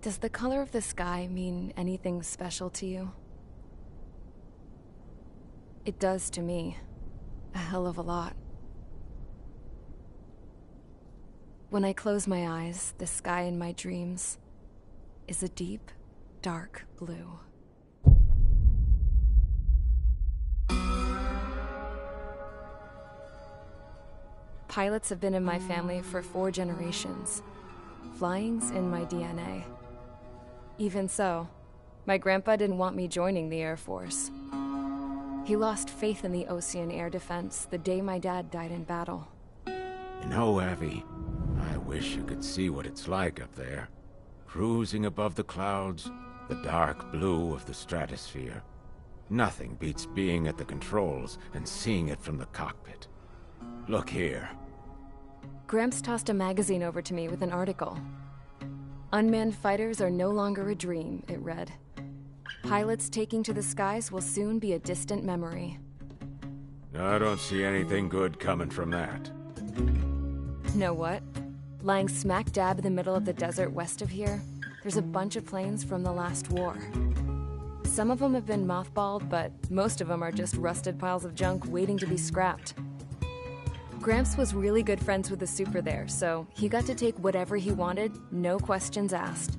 Does the color of the sky mean anything special to you? It does to me. A hell of a lot. When I close my eyes, the sky in my dreams is a deep, dark blue. Pilots have been in my family for 4 generations. Flying's in my DNA. Even so, my grandpa didn't want me joining the Air Force. He lost faith in the Ocean Air Defense the day my dad died in battle. You know, Abby, I wish you could see what it's like up there. Cruising above the clouds, the dark blue of the stratosphere. Nothing beats being at the controls and seeing it from the cockpit. Look here. Gramps tossed a magazine over to me with an article. Unmanned fighters are no longer a dream, it read. Pilots taking to the skies will soon be a distant memory. I don't see anything good coming from that. Know what? Lying smack dab in the middle of the desert west of here, there's a bunch of planes from the last war. Some of them have been mothballed, but most of them are just rusted piles of junk waiting to be scrapped. Gramps was really good friends with the super there, so he got to take whatever he wanted, no questions asked.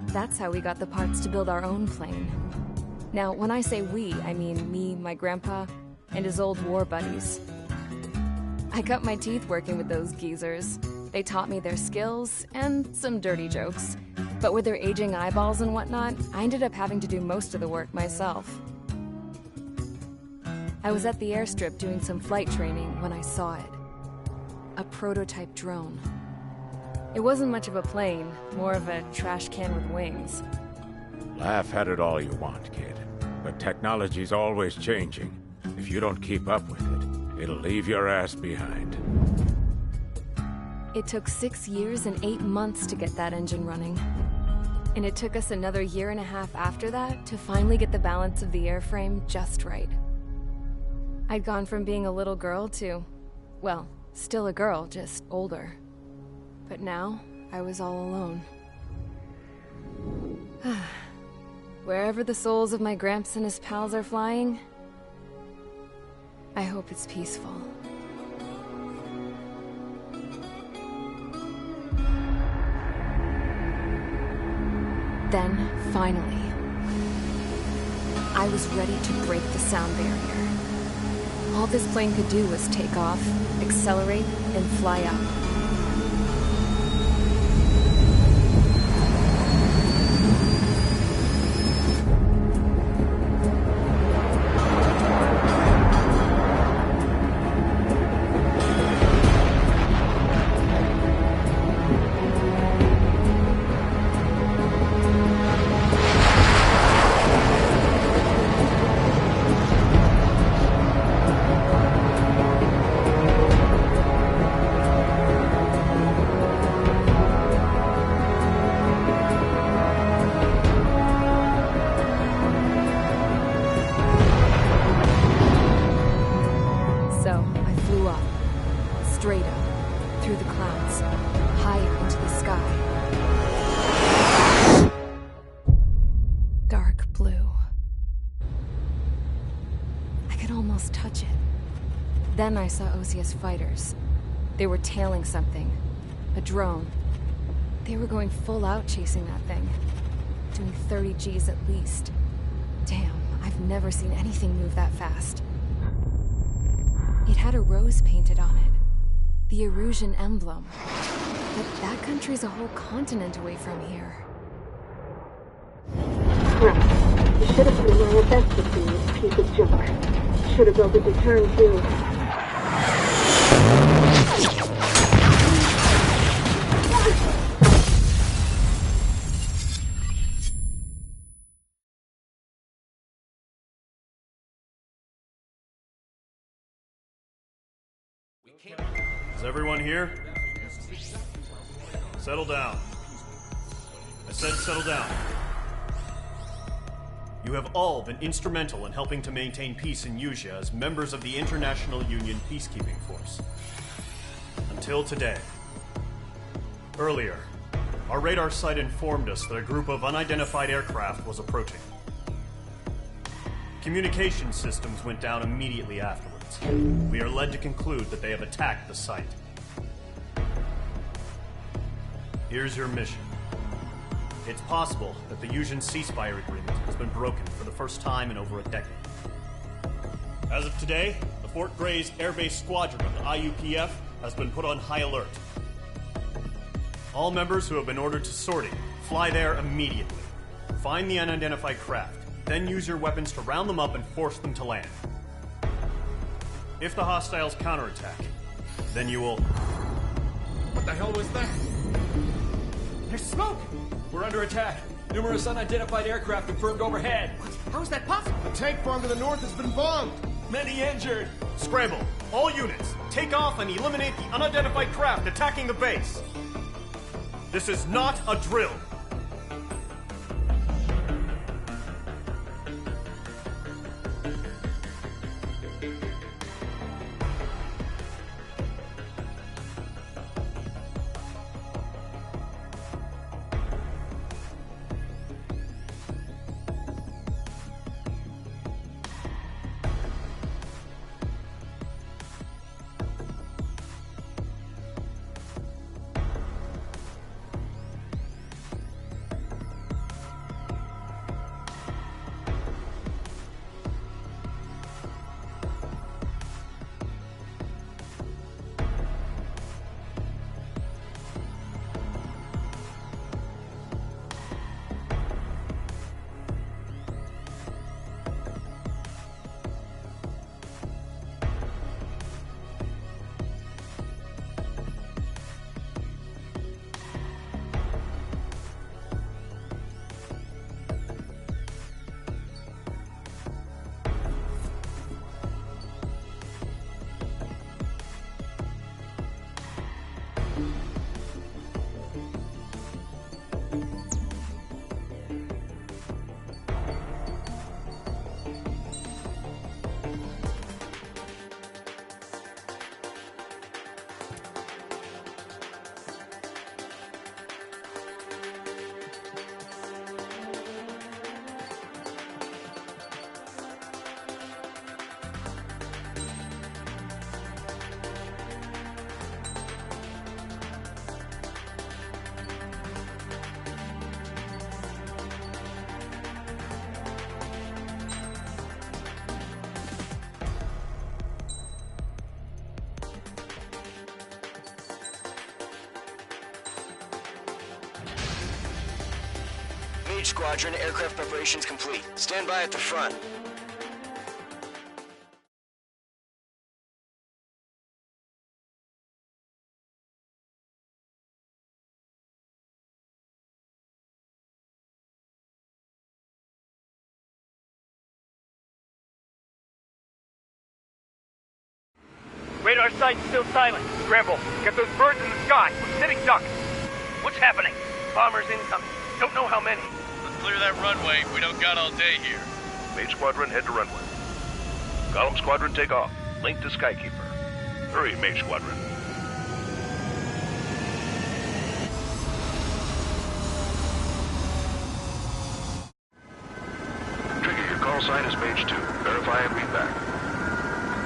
That's how we got the parts to build our own plane. Now, when I say we, I mean me, my grandpa, and his old war buddies. I I cut my teeth working with those geezers. They taught me their skills and some dirty jokes. But with their aging eyeballs and whatnot, I ended up having to do most of the work myself. I was at the airstrip doing some flight training when I saw it. A prototype drone. It wasn't much of a plane, more of a trash can with wings. Laugh at it all you want, kid. But technology's always changing. If you don't keep up with it, it'll leave your ass behind. It took 6 years and 8 months to get that engine running. And it took us another 1.5 years after that to finally get the balance of the airframe just right. I'd gone from being a little girl to, well, still a girl, just older. But now, I was all alone. Wherever the souls of my Gramps and his pals are flying, I hope it's peaceful. Then, finally, I was ready to break the sound barrier. All this plane could do was take off, accelerate, and fly up. Straight up, through the clouds, higher into the sky. Dark blue. I could almost touch it. Then I saw Osia's fighters. They were tailing something. A drone. They were going full out chasing that thing. Doing 30 Gs at least. Damn, I've never seen anything move that fast. It had a rose painted on it. The Erusian emblem. But that country's a whole continent away from here. Right. You should have put away a best with this piece of junk. Should have built a deterrent too. Is everyone here? Settle down. I said settle down. You have all been instrumental in helping to maintain peace in Usea as members of the International Union Peacekeeping Force. Until today. Earlier, our radar site informed us that a group of unidentified aircraft was approaching. Communication systems went down immediately afterwards. We are led to conclude that they have attacked the site. Here's your mission. It's possible that the Usian ceasefire agreement has been broken for the first time in over a decade. As of today, the Fort Gray's Air Base Squadron of the IUPF has been put on high alert. All members who have been ordered to sortie, fly there immediately. Find the unidentified craft, then use your weapons to round them up and force them to land. If the hostiles counterattack, then you will... What the hell was that? There's smoke! We're under attack. Numerous unidentified aircraft confirmed overhead. What? How is that possible? A tank farm to the north has been bombed. Many injured. Scramble! All units, take off and eliminate the unidentified craft attacking the base. This is not a drill. Mage Squadron, aircraft preparations complete. Stand by at the front. Radar site's still silent. Scramble. Get those birds in the sky. We're sitting ducks. What's happening? Bombers incoming. Don't know how many. Let's clear that runway. We don't got all day here. Mage Squadron, head to runway. Column Squadron, take off. Link to Skykeeper. Hurry, Mage Squadron. Trigger, your call sign is Mage 2. Verify and read back.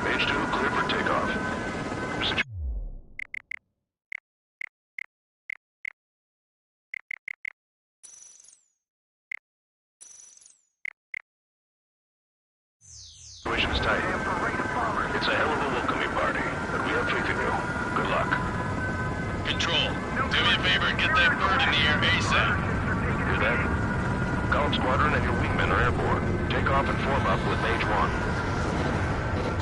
Mage 2, clear for takeoff. Situation is tight. It's a hell of a welcoming party, but we have faith in you. Good luck. Control, do me a favor and get that bird in the air ASAP. Hear that? Column Squadron and your wingmen are airborne. Take off and form up with Mage 1.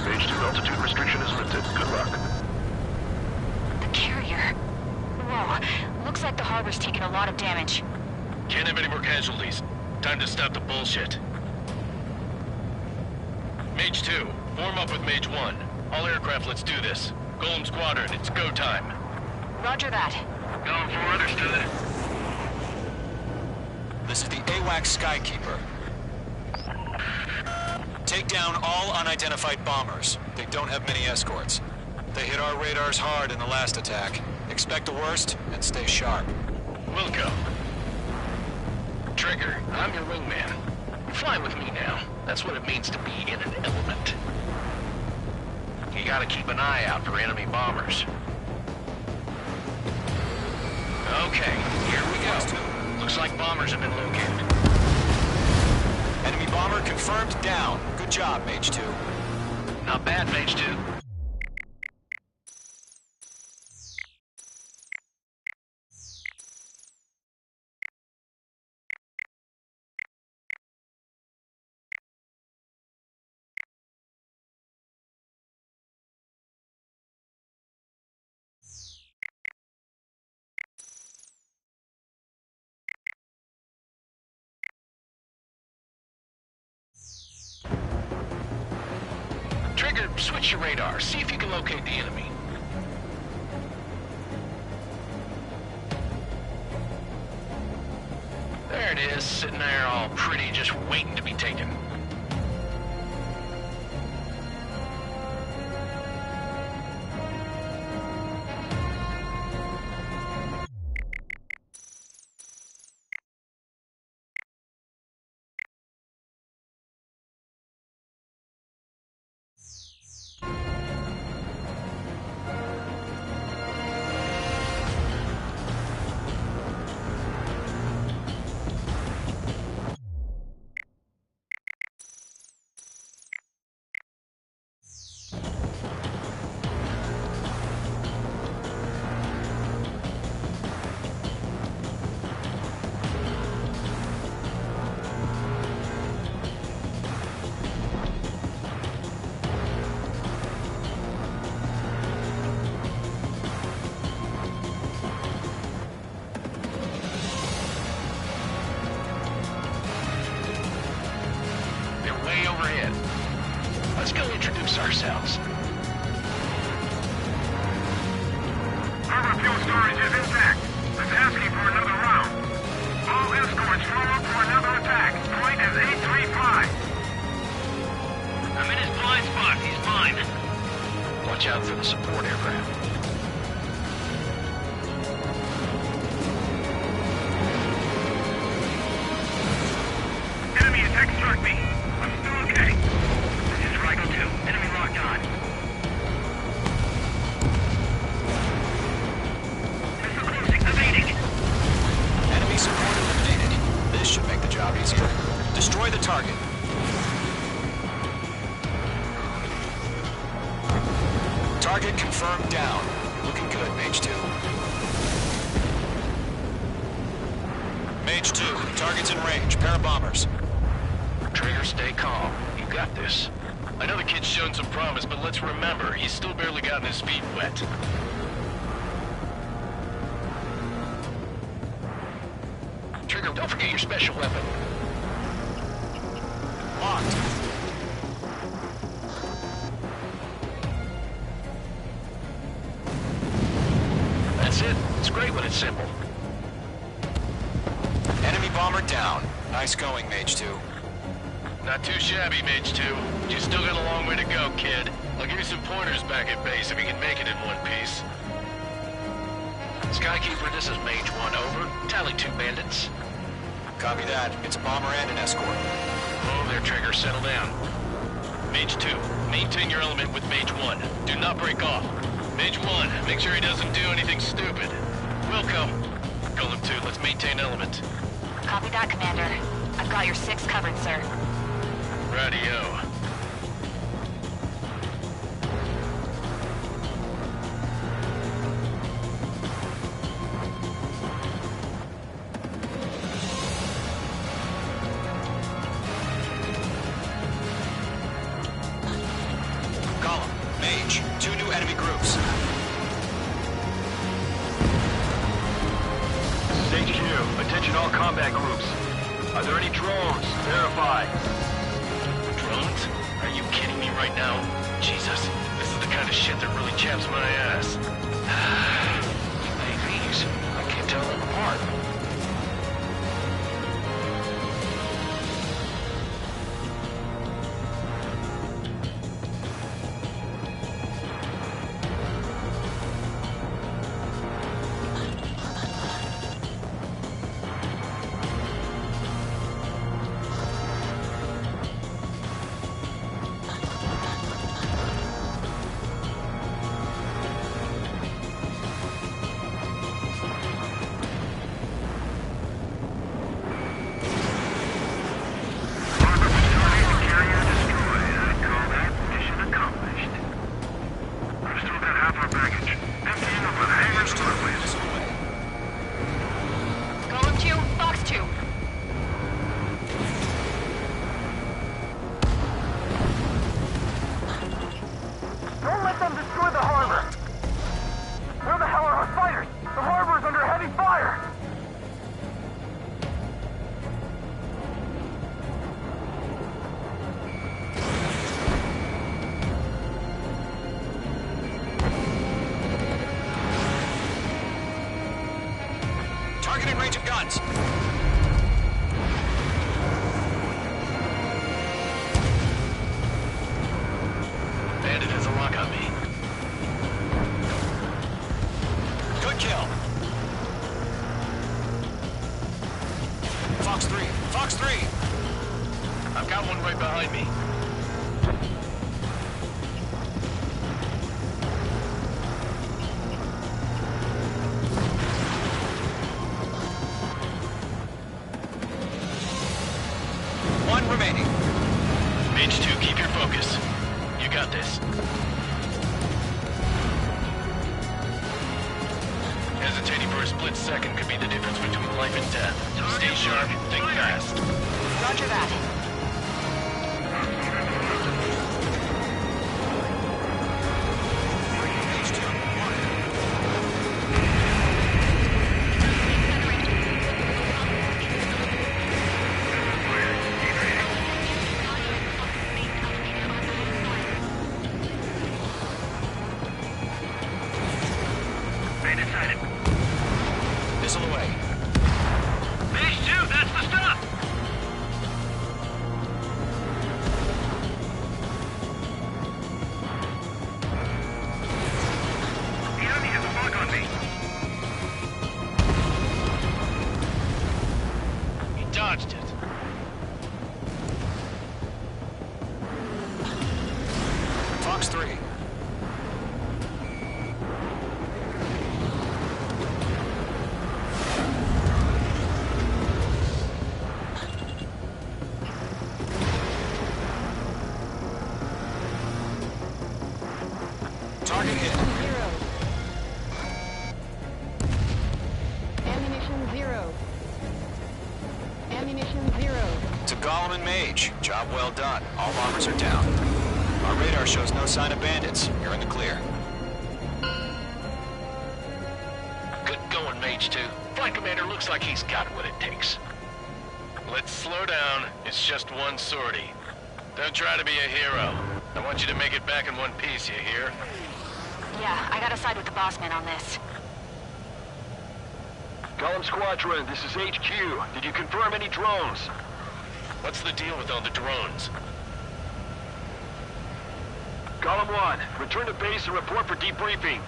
Mage 2 altitude restriction is lifted. Good luck. The carrier. Whoa, looks like the harbor's taken a lot of damage. Can't have any more casualties. Time to stop the bullshit. Mage 2, form up with Mage 1. All aircraft, let's do this. Golem Squadron, it's go time. Roger that. Going for understood. This is the AWACS Skykeeper. Take down all unidentified bombers. They don't have many escorts. They hit our radars hard in the last attack. Expect the worst and stay sharp. Wilco. Trigger, I'm your wingman. Fly with me now. That's what it means to be in an element. You gotta keep an eye out for enemy bombers. Okay, here we go. Looks like bombers have been located. Enemy bomber confirmed down. Good job, Mage 2. Not bad, Mage 2. Trigger, switch your radar. See if you can locate the enemy. There it is, sitting there all pretty, just waiting to be taken. Let's go introduce ourselves. Harbor fuel storage is intact. It's asking for another round. All escorts form up for another attack. Point is 835. I'm in his blind spot. He's fine. Watch out for the support aircraft. Enemy attack struck me. I'm still okay. This is Rigel 2. Enemy locked on. Missile closing. Evading. Enemy support eliminated. This should make the job easier. Destroy the target. Target confirmed down. Looking good, Mage 2. Mage 2, target's in range. Pair of bombers. Trigger, stay calm. You got this. I know the kid's shown some promise, but let's remember, he's still barely gotten his feet wet. Trigger, don't forget your special weapon. Locked. That's it. It's great when it's simple. Enemy bomber down. Nice going, Mage 2. Not too shabby, Mage 2. You still got a long way to go, kid. I'll give you some pointers back at base if you can make it in one piece. Skykeeper, this is Mage 1, over. Tally 2 bandits. Copy that. It's a bomber and an escort. Oh, there, Trigger. Settle down. Mage 2, maintain your element with Mage 1. Do not break off. Mage 1, make sure he doesn't do anything stupid. Wilco. Golem 2, let's maintain element. Copy that, Commander. I've got your 6 covered, sir. Radio. Column, Mage, 2 new enemy groups. Stage 2, attention all combat groups. Are there any drones? Verify. Drones? Are you kidding me right now? Jesus, this is the kind of shit that really chaps my ass. UAVs? I can't tell them apart. Golem 2, Fox 2. Don't let them destroy the harbor! Where the hell are our fighters? The harbor is under heavy fire! Target in range of guns. Bandit has a lock on me. Good kill. Fox 3. Fox 3. I've got one right behind me. One remaining. Mage 2, keep your focus. You got this. Hesitating for a split second could be the difference between life and death. Stay sharp, think fast. Roger that. Mage 2, 1. Bandit sighted. Missile away. Mage 2, that's the stuff! The enemy has a lock on me. He dodged it. Fox 3. Gollum and Mage. Job well done. All bombers are down. Our radar shows no sign of bandits. You're in the clear. Good going, Mage 2. Flight Commander looks like he's got what it takes. Let's slow down. It's just one sortie. Don't try to be a hero. I want you to make it back in one piece, you hear? Yeah, I gotta side with the boss man on this. Gollum Squadron, this is HQ. Did you confirm any drones? What's the deal with all the drones? Gollum 1, return to base and report for debriefing.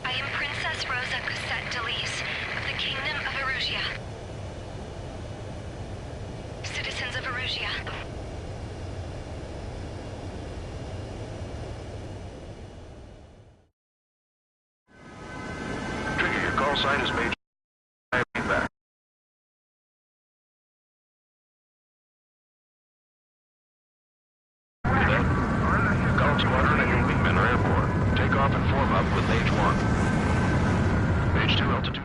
I am Princess Rosa Cassette Delise of the Kingdom of Erusia. Citizens of Erusia. Trigger, your call sign is Major. I will be back. Gollum Squadron and your wingmen are airborne. Take off and form up with Mage 1. Mage 2 altitude.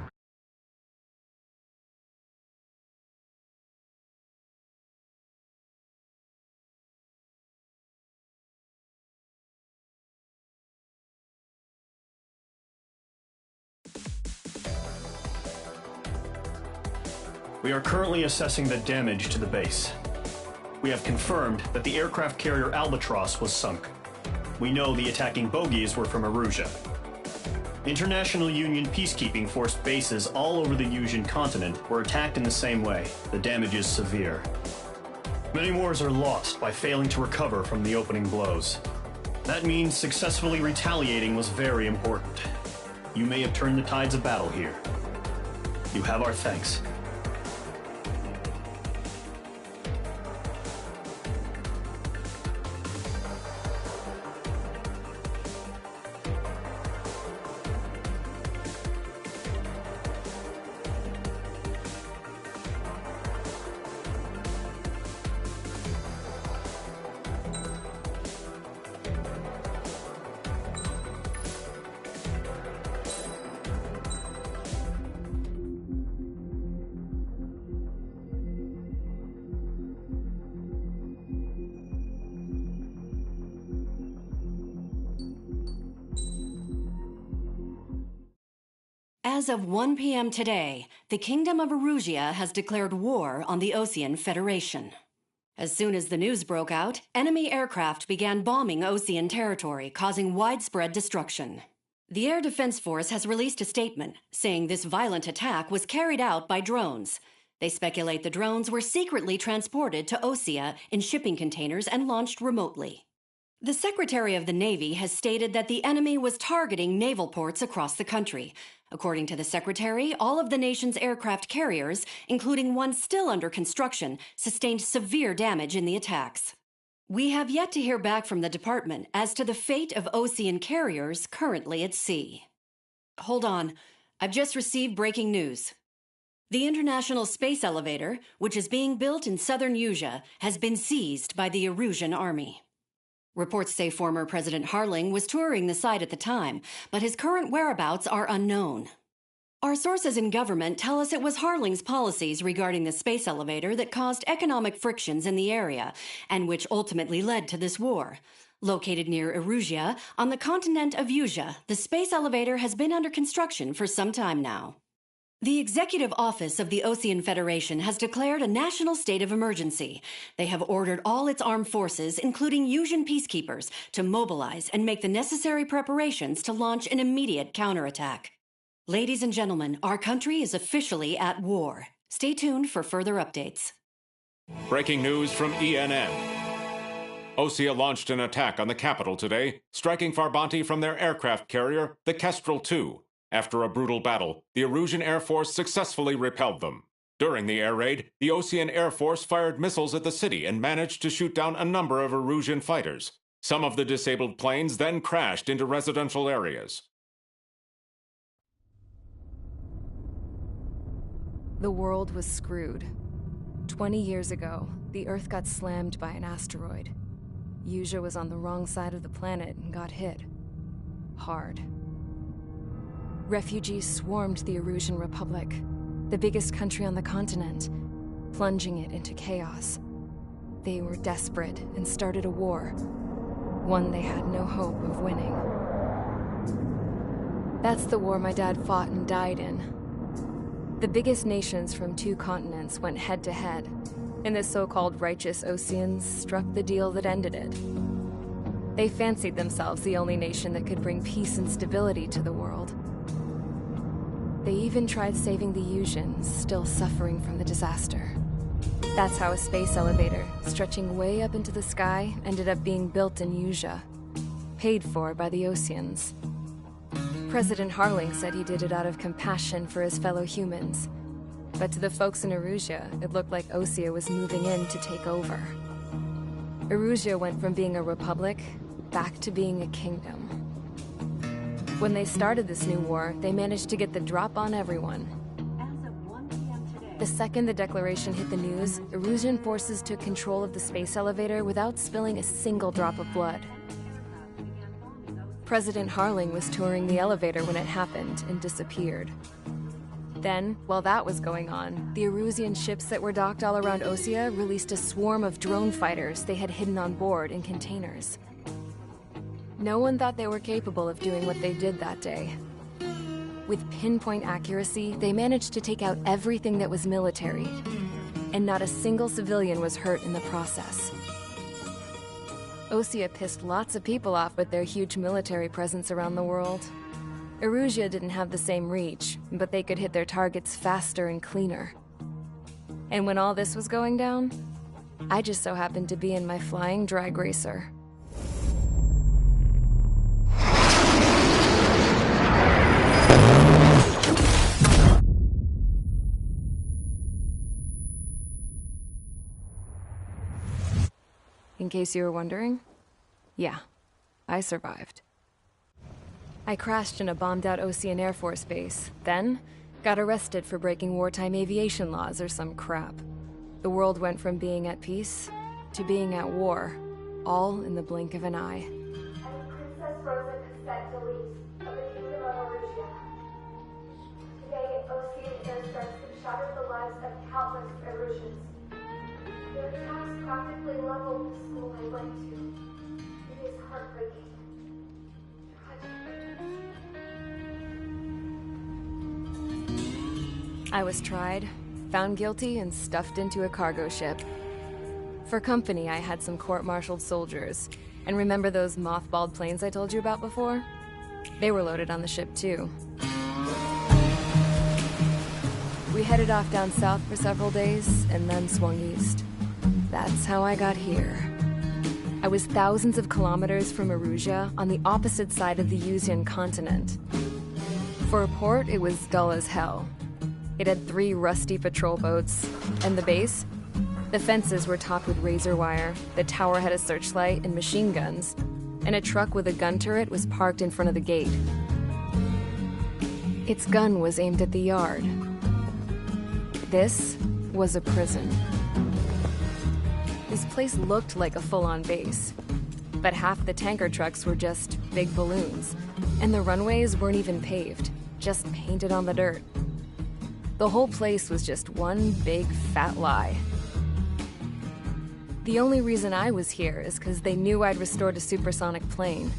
We are currently assessing the damage to the base. We have confirmed that the aircraft carrier Albatross was sunk. We know the attacking bogies were from Erusia. International Union peacekeeping force bases all over the Yusian continent were attacked in the same way. The damage is severe. Many wars are lost by failing to recover from the opening blows. That means successfully retaliating was very important. You may have turned the tides of battle here. You have our thanks. As of 1 p.m. today, the Kingdom of Erusia has declared war on the Osean Federation. As soon as the news broke out, enemy aircraft began bombing Osean territory, causing widespread destruction. The Air Defense Force has released a statement saying this violent attack was carried out by drones. They speculate the drones were secretly transported to Osea in shipping containers and launched remotely. The Secretary of the Navy has stated that the enemy was targeting naval ports across the country. According to the Secretary, all of the nation's aircraft carriers, including one still under construction, sustained severe damage in the attacks. We have yet to hear back from the department as to the fate of Osean carriers currently at sea. Hold on. I've just received breaking news. The International Space Elevator, which is being built in southern Yusia, has been seized by the Erusian army. Reports say former President Harling was touring the site at the time, but his current whereabouts are unknown. Our sources in government tell us it was Harling's policies regarding the space elevator that caused economic frictions in the area, and which ultimately led to this war. Located near Erusia, on the continent of Yusia, the space elevator has been under construction for some time now. The Executive Office of the Osean Federation has declared a national state of emergency. They have ordered all its armed forces, including Yusian peacekeepers, to mobilize and make the necessary preparations to launch an immediate counterattack. Ladies and gentlemen, our country is officially at war. Stay tuned for further updates. Breaking news from ENN. Osea launched an attack on the capital today, striking Farbanti from their aircraft carrier, the Kestrel II. After a brutal battle, the Erusian Air Force successfully repelled them. During the air raid, the Osean Air Force fired missiles at the city and managed to shoot down a number of Erusian fighters. Some of the disabled planes then crashed into residential areas. The world was screwed. 20 years ago, the Earth got slammed by an asteroid. Usia was on the wrong side of the planet and got hit. Hard. Refugees swarmed the Erusian Republic, the biggest country on the continent, plunging it into chaos. They were desperate and started a war, one they had no hope of winning. That's the war my dad fought and died in. The biggest nations from 2 continents went head-to-head, and the so-called righteous Oseans struck the deal that ended it. They fancied themselves the only nation that could bring peace and stability to the world. They even tried saving the Usians, still suffering from the disaster. That's how a space elevator, stretching way up into the sky, ended up being built in Usia, paid for by the Oseans. President Harling said he did it out of compassion for his fellow humans. But to the folks in Erusia, it looked like Osea was moving in to take over. Erusia went from being a republic back to being a kingdom. When they started this new war, they managed to get the drop on everyone. The second the declaration hit the news, Erusian forces took control of the space elevator without spilling a single drop of blood. President Harling was touring the elevator when it happened and disappeared. Then, while that was going on, the Erusian ships that were docked all around Osea released a swarm of drone fighters they had hidden on board in containers. No one thought they were capable of doing what they did that day. With pinpoint accuracy, they managed to take out everything that was military, and not a single civilian was hurt in the process. Osea pissed lots of people off with their huge military presence around the world. Erusia didn't have the same reach, but they could hit their targets faster and cleaner. And when all this was going down, I just so happened to be in my flying drag racer. In case you were wondering, yeah, I survived. I crashed in a bombed-out Osean Air Force base, then got arrested for breaking wartime aviation laws or some crap. The world went from being at peace to being at war, all in the blink of an eye. Princess Rosa Cassette Delise of the Kingdom of Erusia. Today, Osean airstrikes have shattered the lives of countless Erusians. Their attacks practically leveled the school I went to. It is heartbreaking. I was tried, found guilty, and stuffed into a cargo ship. For company, I had some court-martialed soldiers. And remember those mothballed planes I told you about before? They were loaded on the ship, too. We headed off down south for several days, and then swung east. That's how I got here. I was thousands of kilometers from Erusia, on the opposite side of the Usian continent. For a port, it was dull as hell. It had 3 rusty patrol boats, and the base? The fences were topped with razor wire, the tower had a searchlight and machine guns, and a truck with a gun turret was parked in front of the gate. Its gun was aimed at the yard. This was a prison. This place looked like a full-on base, but half the tanker trucks were just big balloons, and the runways weren't even paved, just painted on the dirt. The whole place was just one big fat lie. The only reason I was here is because they knew I'd restored a supersonic plane.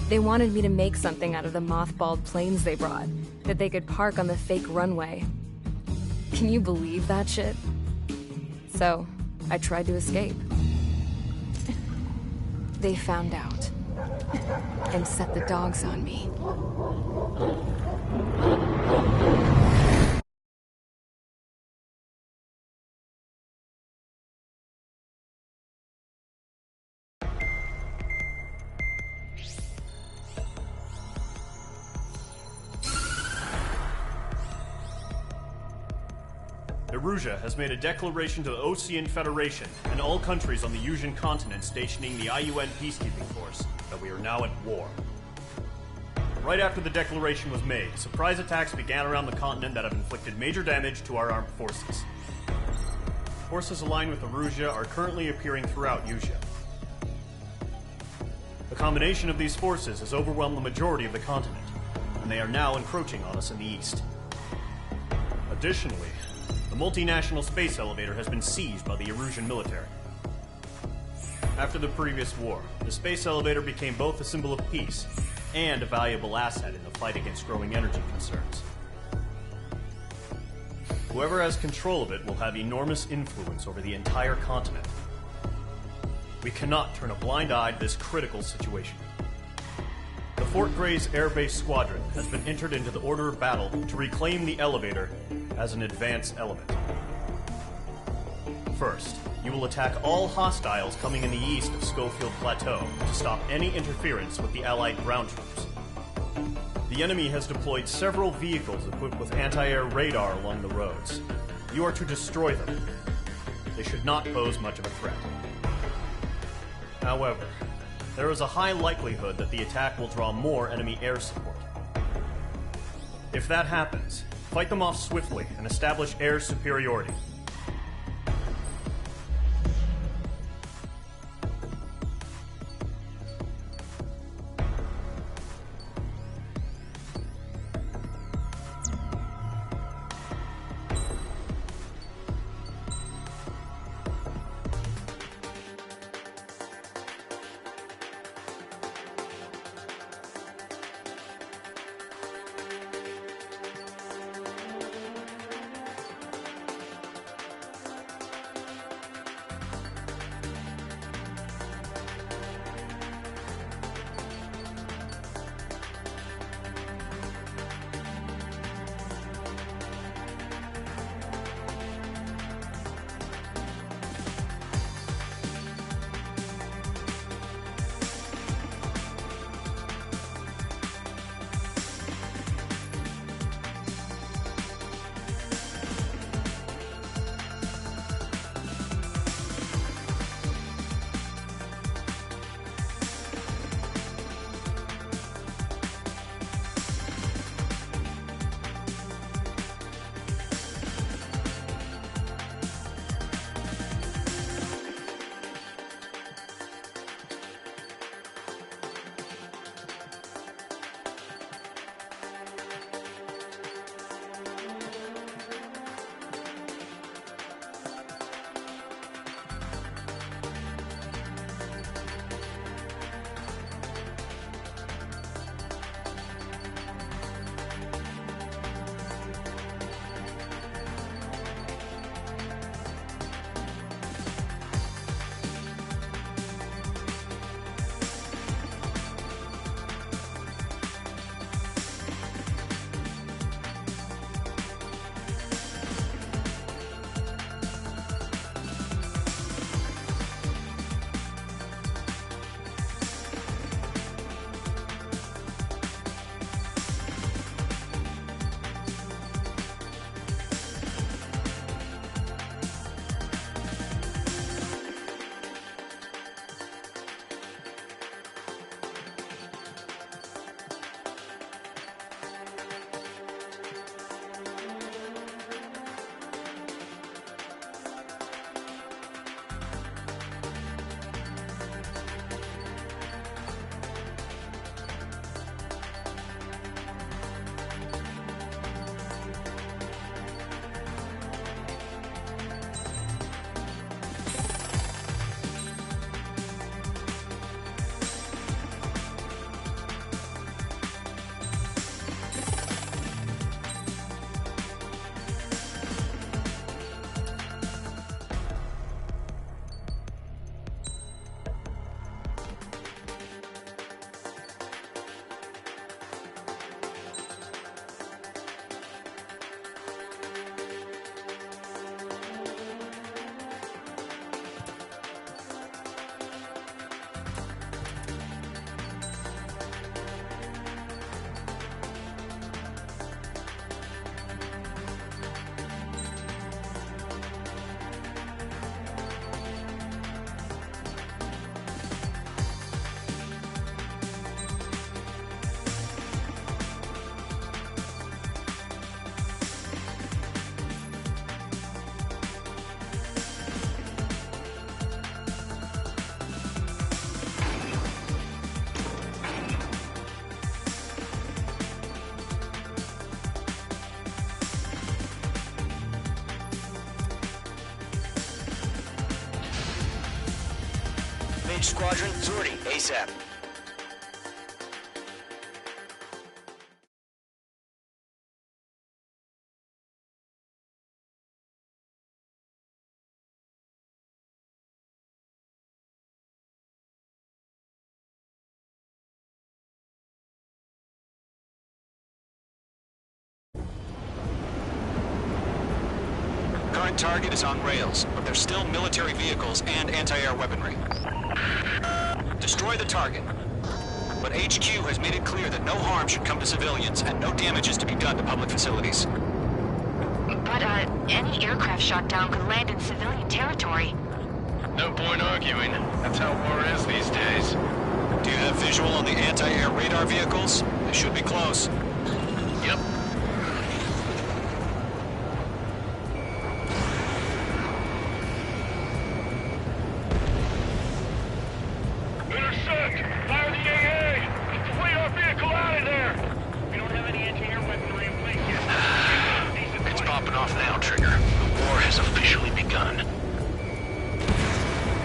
They wanted me to make something out of the mothballed planes they brought, that they could park on the fake runway. Can you believe that shit? So, I tried to escape. They found out, and set the dogs on me. Erusia has made a declaration to the Osean Federation and all countries on the Usian continent stationing the IUN peacekeeping force that we are now at war. Right after the declaration was made, surprise attacks began around the continent that have inflicted major damage to our armed forces. Forces aligned with Erusia are currently appearing throughout Usia. combination of these forces has overwhelmed the majority of the continent, and they are now encroaching on us in the east. Additionally, the multinational space elevator has been seized by the Erusian military. After the previous war, the space elevator became both a symbol of peace and a valuable asset in the fight against growing energy concerns. Whoever has control of it will have enormous influence over the entire continent. We cannot turn a blind eye to this critical situation. The Fort Gray's Air Base Squadron has been entered into the order of battle to reclaim the elevator as an advance element. First, you will attack all hostiles coming in the east of Schofield Plateau to stop any interference with the Allied ground troops. The enemy has deployed several vehicles equipped with anti-air radar along the roads. You are to destroy them. They should not pose much of a threat. However, there is a high likelihood that the attack will draw more enemy air support. If that happens, fight them off swiftly and establish air superiority. Engage squadron. Sortie, ASAP. Current target is on rails, but there's still military vehicles and anti-air weaponry. Destroy the target. But HQ has made it clear that no harm should come to civilians and no damage is to be done to public facilities. But, any aircraft shot down could land in civilian territory. No point arguing. That's how war is these days. Do you have visual on the anti-air radar vehicles? They should be close. Yep. Intercept! Fire the AA! Get the radar vehicle out of there! We don't have any anti-air weaponry in place yet. It's popping off now, Trigger. The war has officially begun.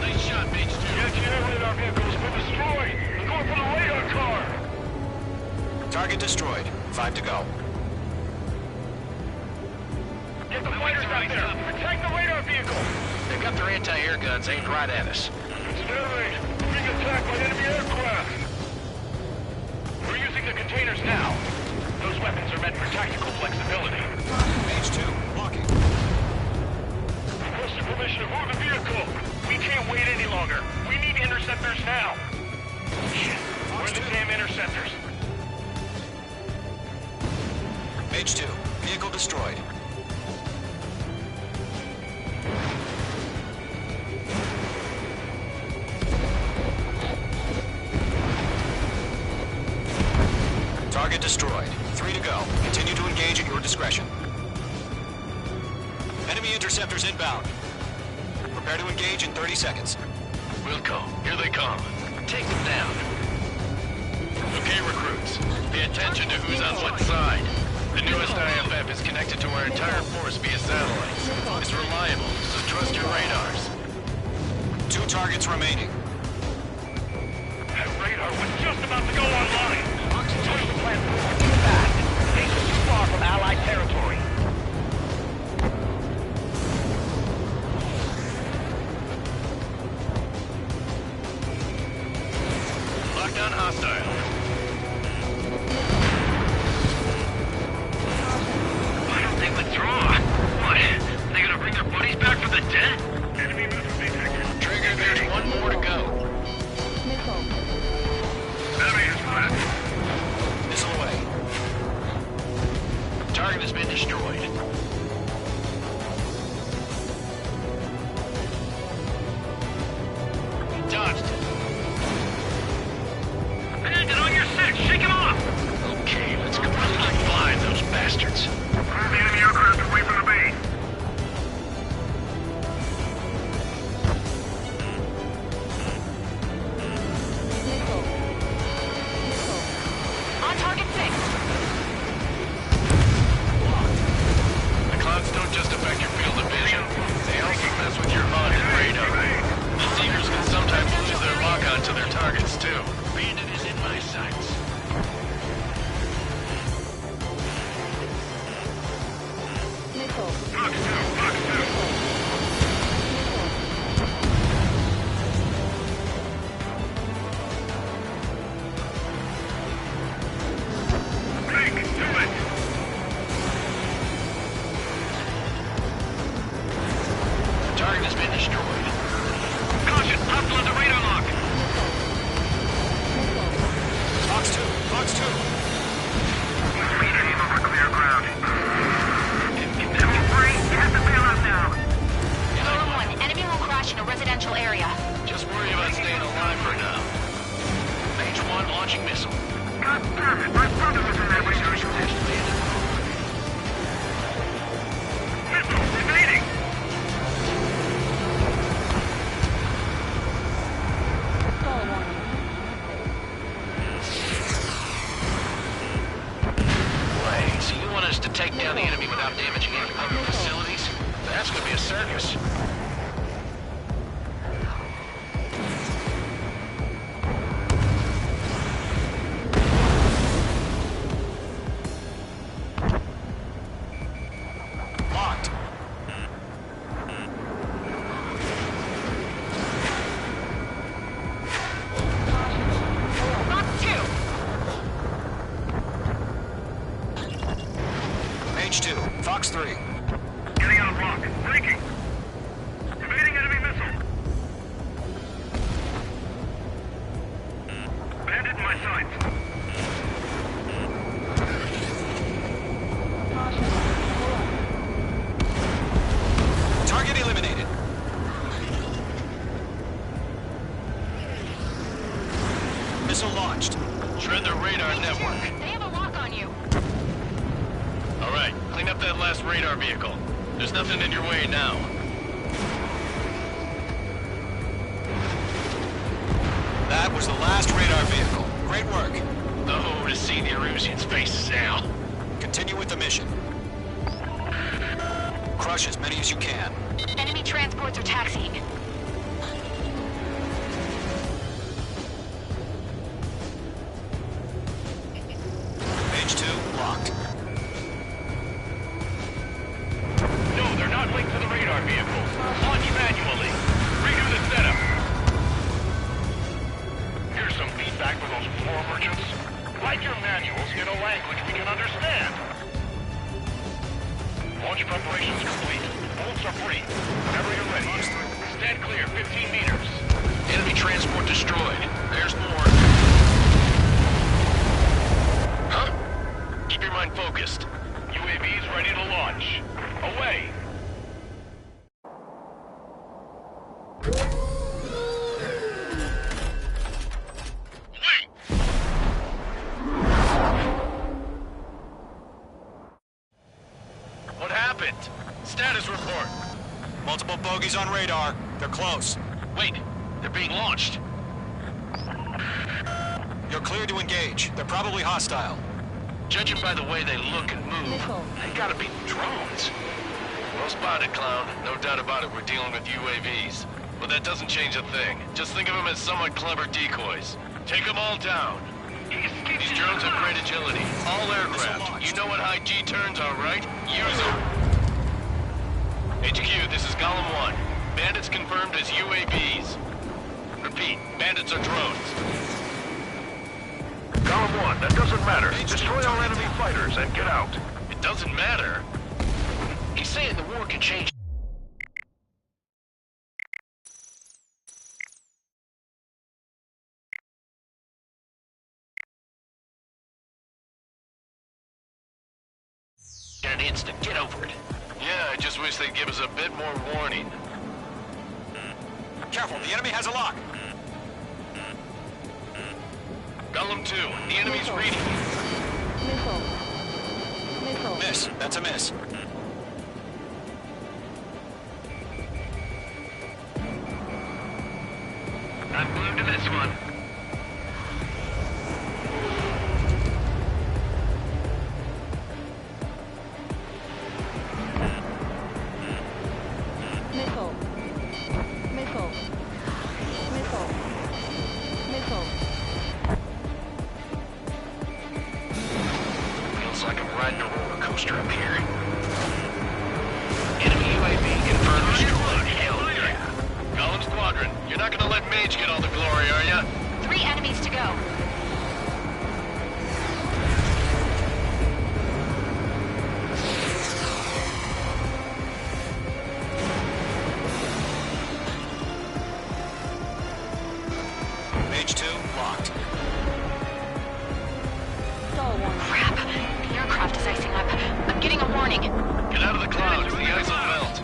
Nice shot, Mage 2. The anti-air radar vehicle's been destroyed! They're going for the radar car! Target destroyed. 5 to go. Get the fighters out there! Protect the radar vehicle! They've got their anti-air guns aimed right at us. It's Fairway! Being attacked by enemy aircraft! We're using the containers now. Those weapons are meant for tactical flexibility. Mage 2, walking. Requesting permission to move the vehicle! We can't wait any longer. We need interceptors now! Where are the damn interceptors? Mage 2, vehicle destroyed. Target destroyed. 3 to go. Continue to engage at your discretion. Enemy interceptors inbound. Prepare to engage in 30 seconds. Wilco, here they come. Take them down. Okay, recruits. Pay attention to who's on what side. The newest IFF is connected to our entire force via satellites. It's reliable, so trust your radars. 2 targets remaining. That radar was just about to go online! Push the platform too fast. Things are too far from Allied territory. Lockdown hostile. Why don't they withdraw? What? They gonna bring their buddies back from the dead? Enemy movement detected. Trigger, there's one more to go. Enemy is flat. Missile away. Target has been destroyed. 3. Getting out of lock. Breaking. Evading enemy missile. Bandit in my sights. Target eliminated. Missile launched. Shred their radar network. They have a lock on you. All right, clean up that last radar vehicle. There's nothing in your way now. That was the last radar vehicle. Great work. Oh, to see the Erusians' faces now. Continue with the mission. Crush as many as you can. Enemy transports are taxiing. Page 2, locked. No, they're not linked to the radar vehicles. Launch manually. Redo the setup. Here's some feedback for those floor merchants. Write your manuals in a language we can understand. Launch preparations complete. Bolts are free. Whenever you're ready. Stand clear, 15 meters. Enemy transport destroyed. There's more. Huh? Keep your mind focused. UAVs ready to launch. Away. What happened? Status report. Multiple bogies on radar. They're close. Wait, they're being launched. You're cleared to engage. They're probably hostile. Judging by the way they look and move, they gotta be drones. Well spotted, clown. No doubt about it, we're dealing with UAVs. But that doesn't change a thing. Just think of them as somewhat clever decoys. Take them all down. These drones have great agility. All aircraft. You know what high G turns are, right? Use them. HQ, this is Golem 1. Bandits confirmed as UAVs. Repeat, bandits are drones. Golem 1, that doesn't matter. Destroy all enemy fighters and get out. It doesn't matter? He's saying the war can change. In an instant, get over it. Yeah, I just wish they'd give us a bit more warning. Careful, the enemy has a lock. Golem 2, the enemy's reading you. Miss. That's a miss. I'm glued to this one. Feels like I'm riding a roller coaster up here. Enemy UAV confirmed destroyed. Hell yeah. Golem Squadron, you're not gonna let Mage get all the glory, are ya? 3 enemies to go. Page 2, locked. Crap. The aircraft is icing up. I'm getting a warning. Get out of the clouds, the ice will melt.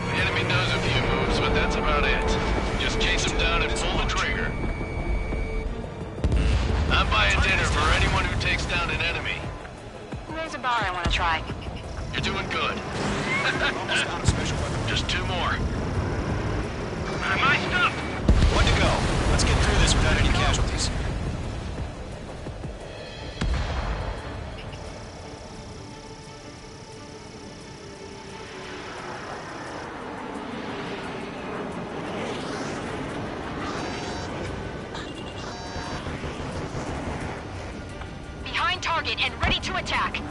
The enemy does a few moves, but that's about it. Just chase him down and pull the trigger. I'm buying dinner for anyone who takes down an enemy. There's a bar I want to try. You're doing good. Almost found a special weapon. Just 2 more. Am I stuck? 1 to go. Let's get through this without any casualties. Behind target and ready to attack.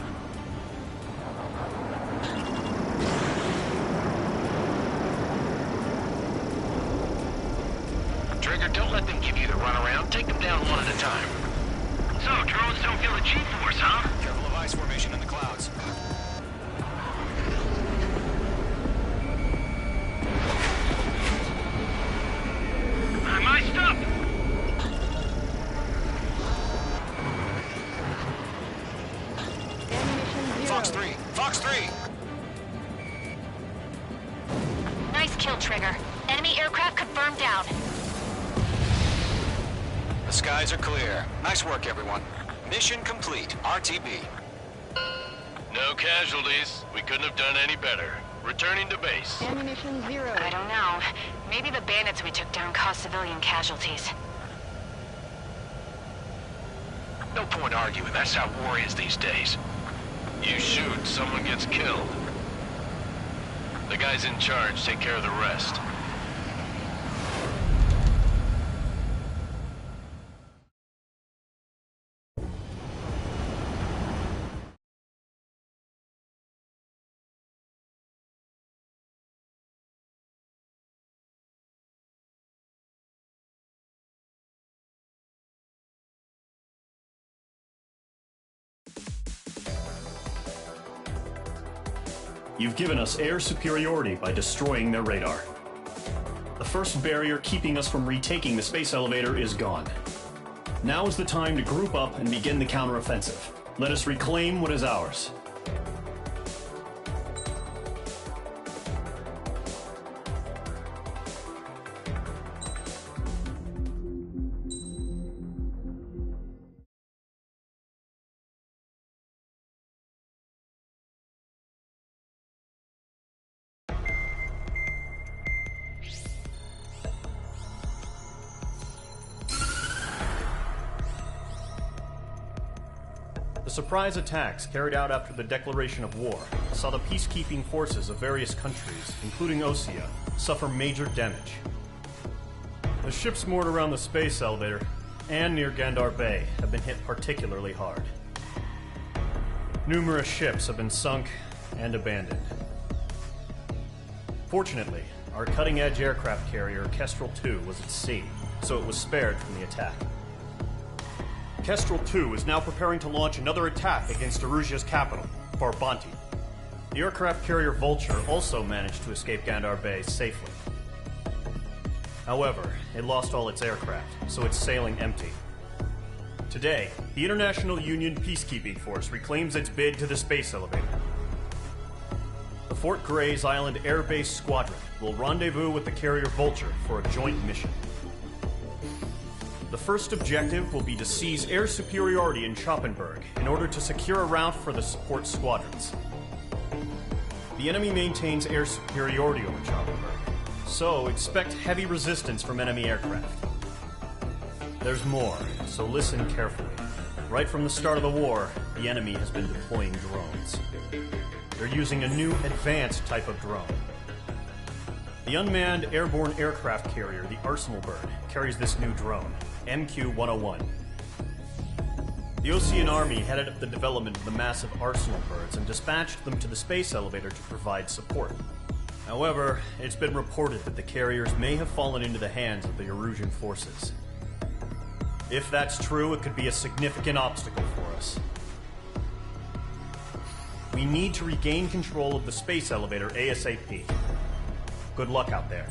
Trigger, don't let them give you the runaround. Take them down one at a time. So, drones don't feel the G-force, huh? Careful of ice formation in the clouds. I'm iced up! Fox 3! Fox 3! Nice kill, Trigger. Enemy aircraft confirmed down. The skies are clear. Nice work, everyone. Mission complete. RTB. No casualties. We couldn't have done any better. Returning to base. Ammunition 0. I don't know. Maybe the bandits we took down caused civilian casualties. No point arguing. That's how war is these days. You shoot, someone gets killed. The guys in charge take care of the rest. You've given us air superiority by destroying their radar. The first barrier keeping us from retaking the space elevator is gone. Now is the time to group up and begin the counteroffensive. Let us reclaim what is ours. The surprise attacks carried out after the declaration of war saw the peacekeeping forces of various countries, including Osea, suffer major damage. The ships moored around the space elevator and near Gandar Bay have been hit particularly hard. Numerous ships have been sunk and abandoned. Fortunately, our cutting-edge aircraft carrier Kestrel 2 was at sea, so it was spared from the attack. Kestrel 2 is now preparing to launch another attack against Erusia's capital, Farbanti. The aircraft carrier Vulture also managed to escape Gandar Bay safely. However, it lost all its aircraft, so it's sailing empty. Today, the International Union Peacekeeping Force reclaims its bid to the space elevator. The Fort Gray's Island Air Base Squadron will rendezvous with the carrier Vulture for a joint mission. The first objective will be to seize air superiority in Schoppenberg in order to secure a route for the support squadrons. The enemy maintains air superiority over Schoppenberg, so expect heavy resistance from enemy aircraft. There's more, so listen carefully. Right from the start of the war, the enemy has been deploying drones. They're using a new advanced type of drone. The unmanned airborne aircraft carrier, the Arsenal Bird, carries this new drone, MQ-101. The Osean Army headed up the development of the massive Arsenal Birds and dispatched them to the space elevator to provide support. However, it's been reported that the carriers may have fallen into the hands of the Erusian forces. If that's true, it could be a significant obstacle for us. We need to regain control of the space elevator ASAP. Good luck out there.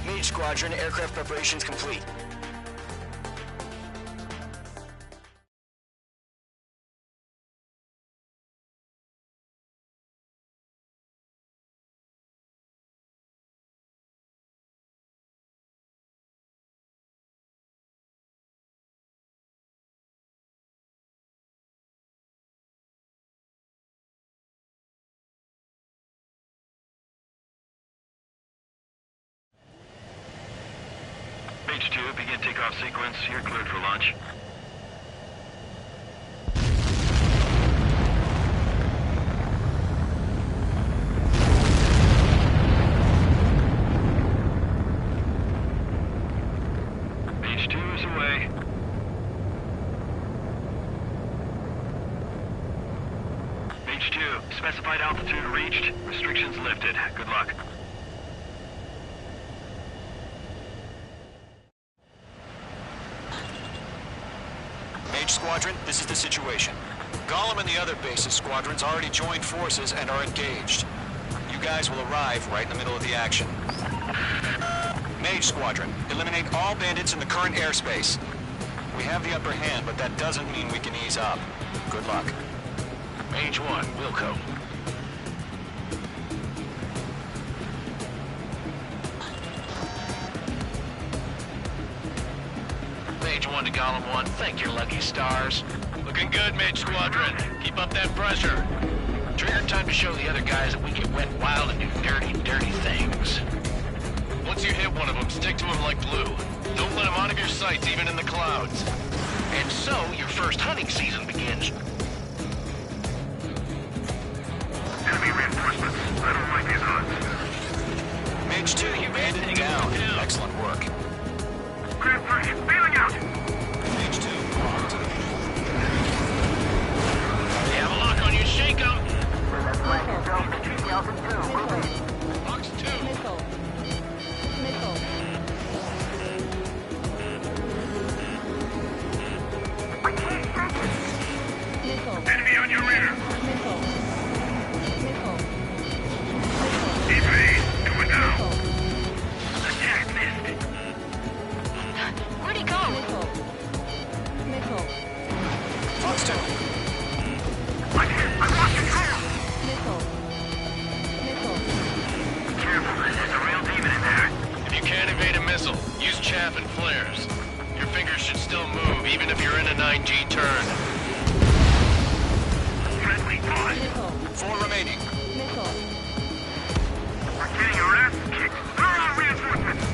Mage Squadron, aircraft preparations complete. Mage 2, begin takeoff sequence. You're cleared for launch. Mage 2 is away. Mage 2, specified altitude reached. Restrictions lifted. Good luck. Mage Squadron, this is the situation. Gollum and the other bases squadrons already joined forces and are engaged. You guys will arrive right in the middle of the action. Mage Squadron, eliminate all bandits in the current airspace. We have the upper hand, but that doesn't mean we can ease up. Good luck. Mage 1, Wilco. Mage 1 to Gollum 1, thank your lucky stars. Looking good, Mage Squadron. Keep up that pressure. Trigger time to show the other guys that we can wet wild and do dirty, dirty things. Once you hit one of them, stick to him like glue. Don't let him out of your sights, even in the clouds. And so, your first hunting season begins. Enemy reinforcements. I don't like these odds. Mage 2, you banded it down. Excellent work. Grand 3, bailing out! Mage 2, on to the They have a lock on you, shake 'em! Box 2. Missile. Missile. I can't take it! Missile. Enemy on your rear! Missile. Missile. Evade! Going down! Attack missed! Where'd he go? Missile. Missile. Fox 2. I lost control! Missile. Missile. Careful, there's a real demon in there. If you can't evade a missile, use chaff and flares. Your fingers should still move, even if you're in a 9G turn. Friendly pause. Missile. 4 remaining. Missile. We're getting our ass kicked. Throw out reinforcements!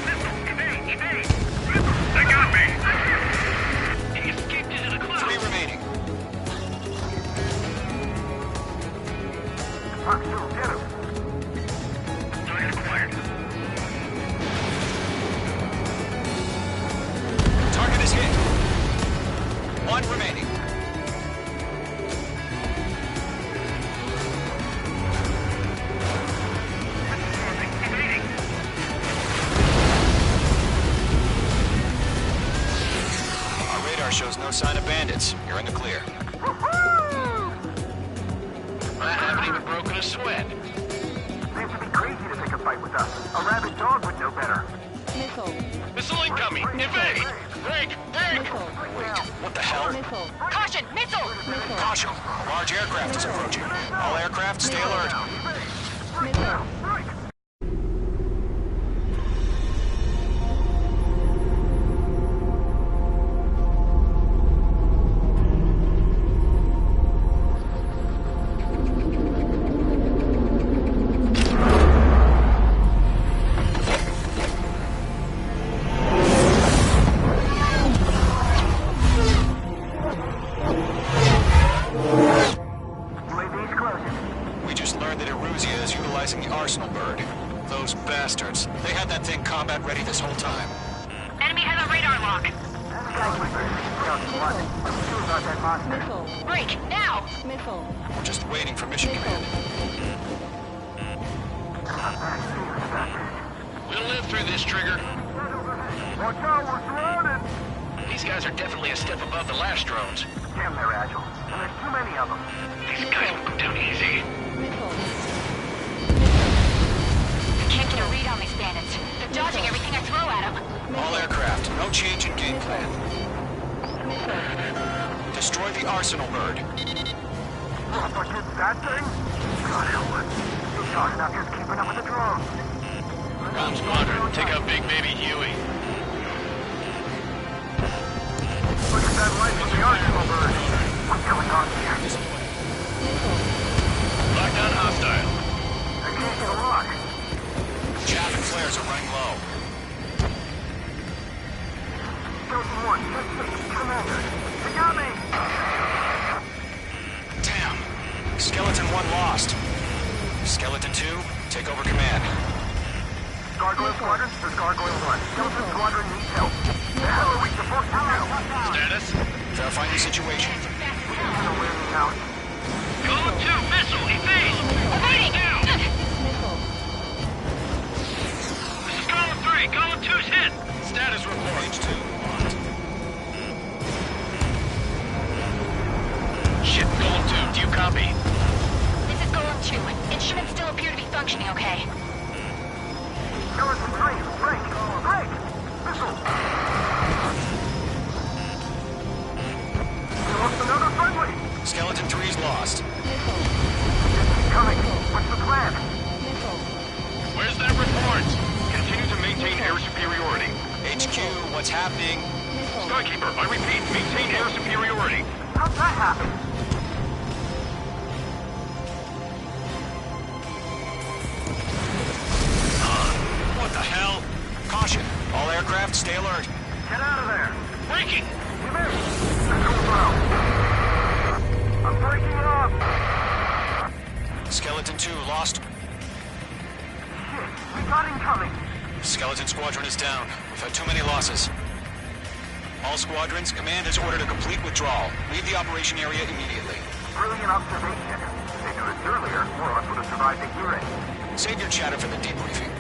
Missile, evade! They got me! He escaped into the clouds! 3 remaining. Fox 2, get him! Target acquired. Target is hit. 1 remaining. Evading! Our radar shows no sign of bandits. You're in the clear. I haven't even broken a sweat. Seems to be crazy to pick a fight with us. A rabid dog would know better. Missile. Missile incoming! Evade! Break! Break! Missile. What the hell? Missile. Caution! Missile! Caution! A large aircraft is approaching. All aircraft, stay alert. Missile. had that thing combat ready this whole time. Enemy has a radar lock. Missile. Break, now! Missile. We're just waiting for mission command. We'll live through this, Trigger. Watch out, we're surrounded! These guys are definitely a step above the last drones. Damn, they're agile. And there's too many of them. These guys will go down easy. Missile. Can't get a read on these bandits. They're dodging everything I throw at them. All aircraft, no change in game plan. Destroy the arsenal bird. But it's that thing? God help us. He's shot enough just keeping up with the drones. Rom Squadron, take out Big Baby Huey. Look at that light from the arsenal bird. What's going on here? Lockdown hostile. I can't get a lock. Chaff and flares are running low. Skeleton 1, Commander. They got me! Damn. Skeleton 1 lost. Skeleton 2, take over command. Gargoyle Squadron, there's Gargoyle 1. Skeleton Squadron needs help. The hell are we supposed to do? Status? Verifying the situation. We can get away from now. Column 2, missile, evade! Evading! Missile. This is Column 3, Column 2's hit! Status report. Page 2. Shit, Column 2, do you copy? This is Golem 2. Instruments still appear to be functioning okay. Skeleton 3, break! Break! Missile! We lost another friendly! Skeleton 3's lost. Missile. Coming! What's the plan? Missile. Where's that report? Continue to maintain air superiority. HQ, what's happening? Missile. Skykeeper, I repeat, maintain air superiority. How'd that happen? What the hell? Caution. All aircraft, stay alert. Get out of there! Breaking! You missed! Control ground. I'm breaking off! Skeleton 2 lost. Shit, we got incoming! Skeleton Squadron is down. We've had too many losses. All squadrons, command has ordered a complete withdrawal. Leave the operation area immediately. Brilliant observation. If they do this earlier, more of us would have survived the hearing. Save your chatter for the debriefing.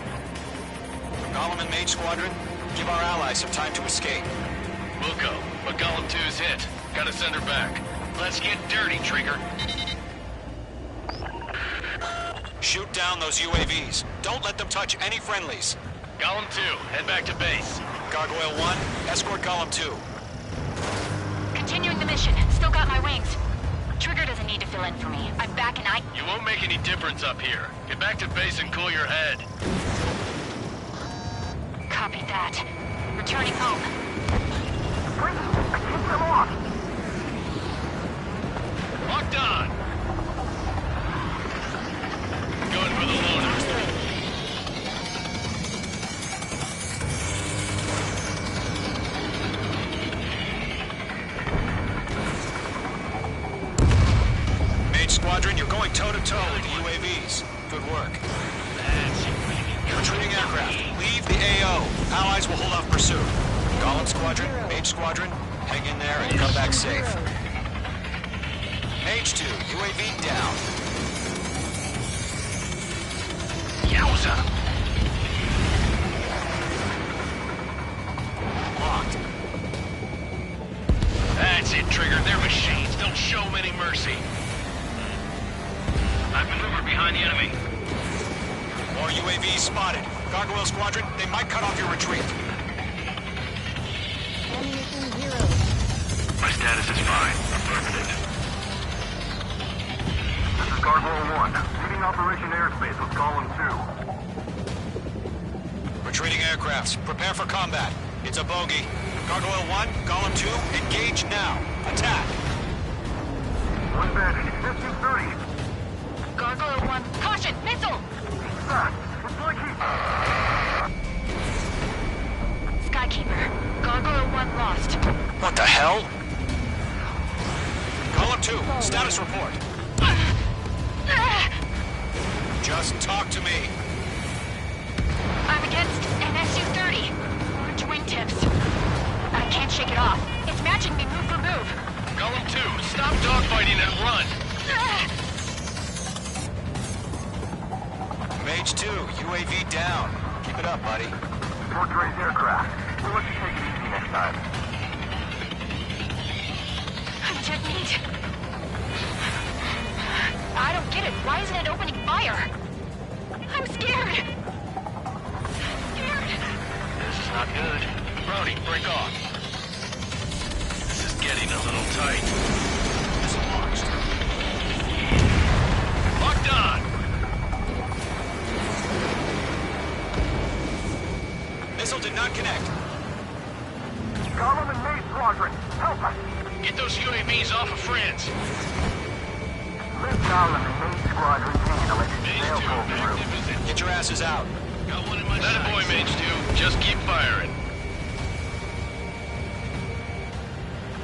Golem and Mage Squadron, give our allies some time to escape. We'll go, but Column 2's hit. Gotta send her back. Let's get dirty, Trigger. Shoot down those UAVs. Don't let them touch any friendlies. Column 2, head back to base. Gargoyle 1, escort Golem 2. Continuing the mission. Still got my wings. Trigger doesn't need to fill in for me. I'm back and You won't make any difference up here. Get back to base and cool your head. Copy that. Returning home. Wait, I can't get off! Locked on! Going for the loader. Mage Squadron, you're going toe-to-toe with the UAVs. Good work. Retreating aircraft, leave the AO. Allies will hold off pursuit. Golem Squadron, Mage Squadron, hang in there and come back safe. Mage 2, UAV down. Yowza! Locked. That's it, Trigger. They're machines. Don't show them any mercy. I've maneuvered behind the enemy. More UAVs spotted. Gargoyle Squadron, they might cut off your retreat. Ammunition 0. My status is fine. Affirmative. This is Gargoyle 1, leading Operation Airspace with Golem 2. Retreating aircrafts, prepare for combat. It's a bogey. Gargoyle 1, Golem 2, engage now. Attack. One bandit, 1530. Gargoyle 1. Caution! Missile! Fast. It's like he... Skykeeper. Gargoyle 1 lost. What the hell? Golem 2, status report. Just talk to me. I'm against UAV down. Keep it up, buddy. Fort Gray's aircraft. We'll let you take it easy next time. Detonate. I don't get it. Why isn't it opening fire? I'm scared. This is not good. Brody, break off. This is getting a little tight. Dislodged. Locked on! Missile did not connect. Gollum and Maid Squadron, help us! Get those UAVs off of friends. Lift Gollum and Maid Squadron taking electric sail pull through. Get your asses out. Got one in my sights. That boy, Mage 2. Just keep firing.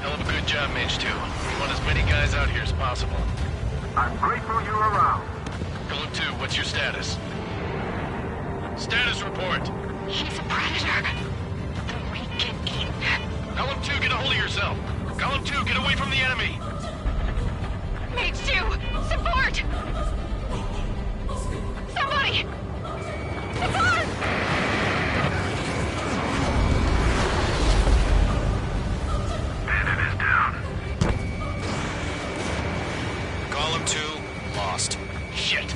Hell of a good job, Mage 2. We want as many guys out here as possible. I'm grateful you're around. Golem 2, what's your status? Status report. He's a predator. We can eat. Golem 2, get a hold of yourself. Golem 2, get away from the enemy. Mage 2, support! Somebody! Support! Bandit is down. Golem 2, lost. Shit.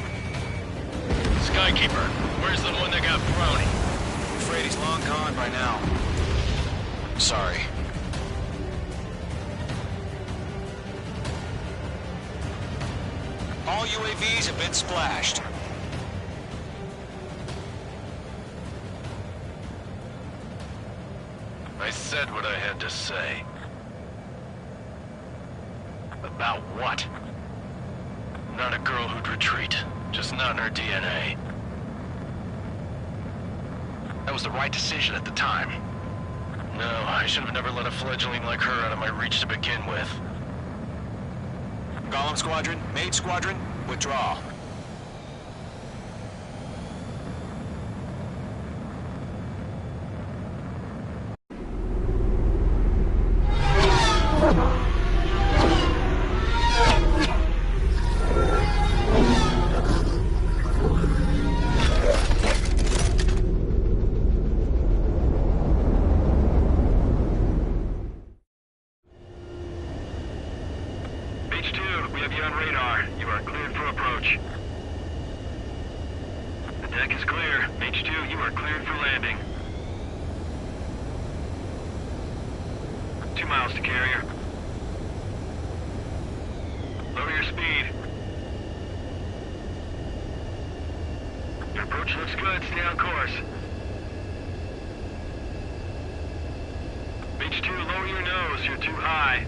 Skykeeper, where's the one that got Brownie? I'm afraid he's long gone by now. Sorry. All UAVs have been splashed. I said what I had to say. About what? Not a girl who'd retreat. Just not in her DNA. That was the right decision at the time. No, I should have never let a fledgling like her out of my reach to begin with. Golem Squadron, Maid Squadron, withdraw. H2, we have you on radar. You are cleared for approach. The deck is clear. H2, you are cleared for landing. 2 miles to carrier. Lower your speed. Your approach looks good. Stay on course. H2, lower your nose. You're too high.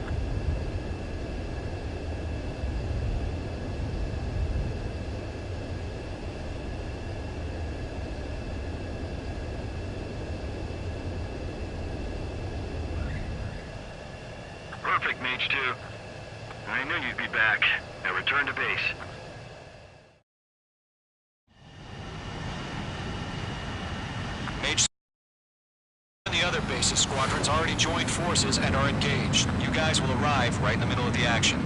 Perfect, Mage 2. I knew you'd be back. Now return to base. Mage and the other bases squadrons already joined forces and are engaged. You guys will arrive right in the middle of the action.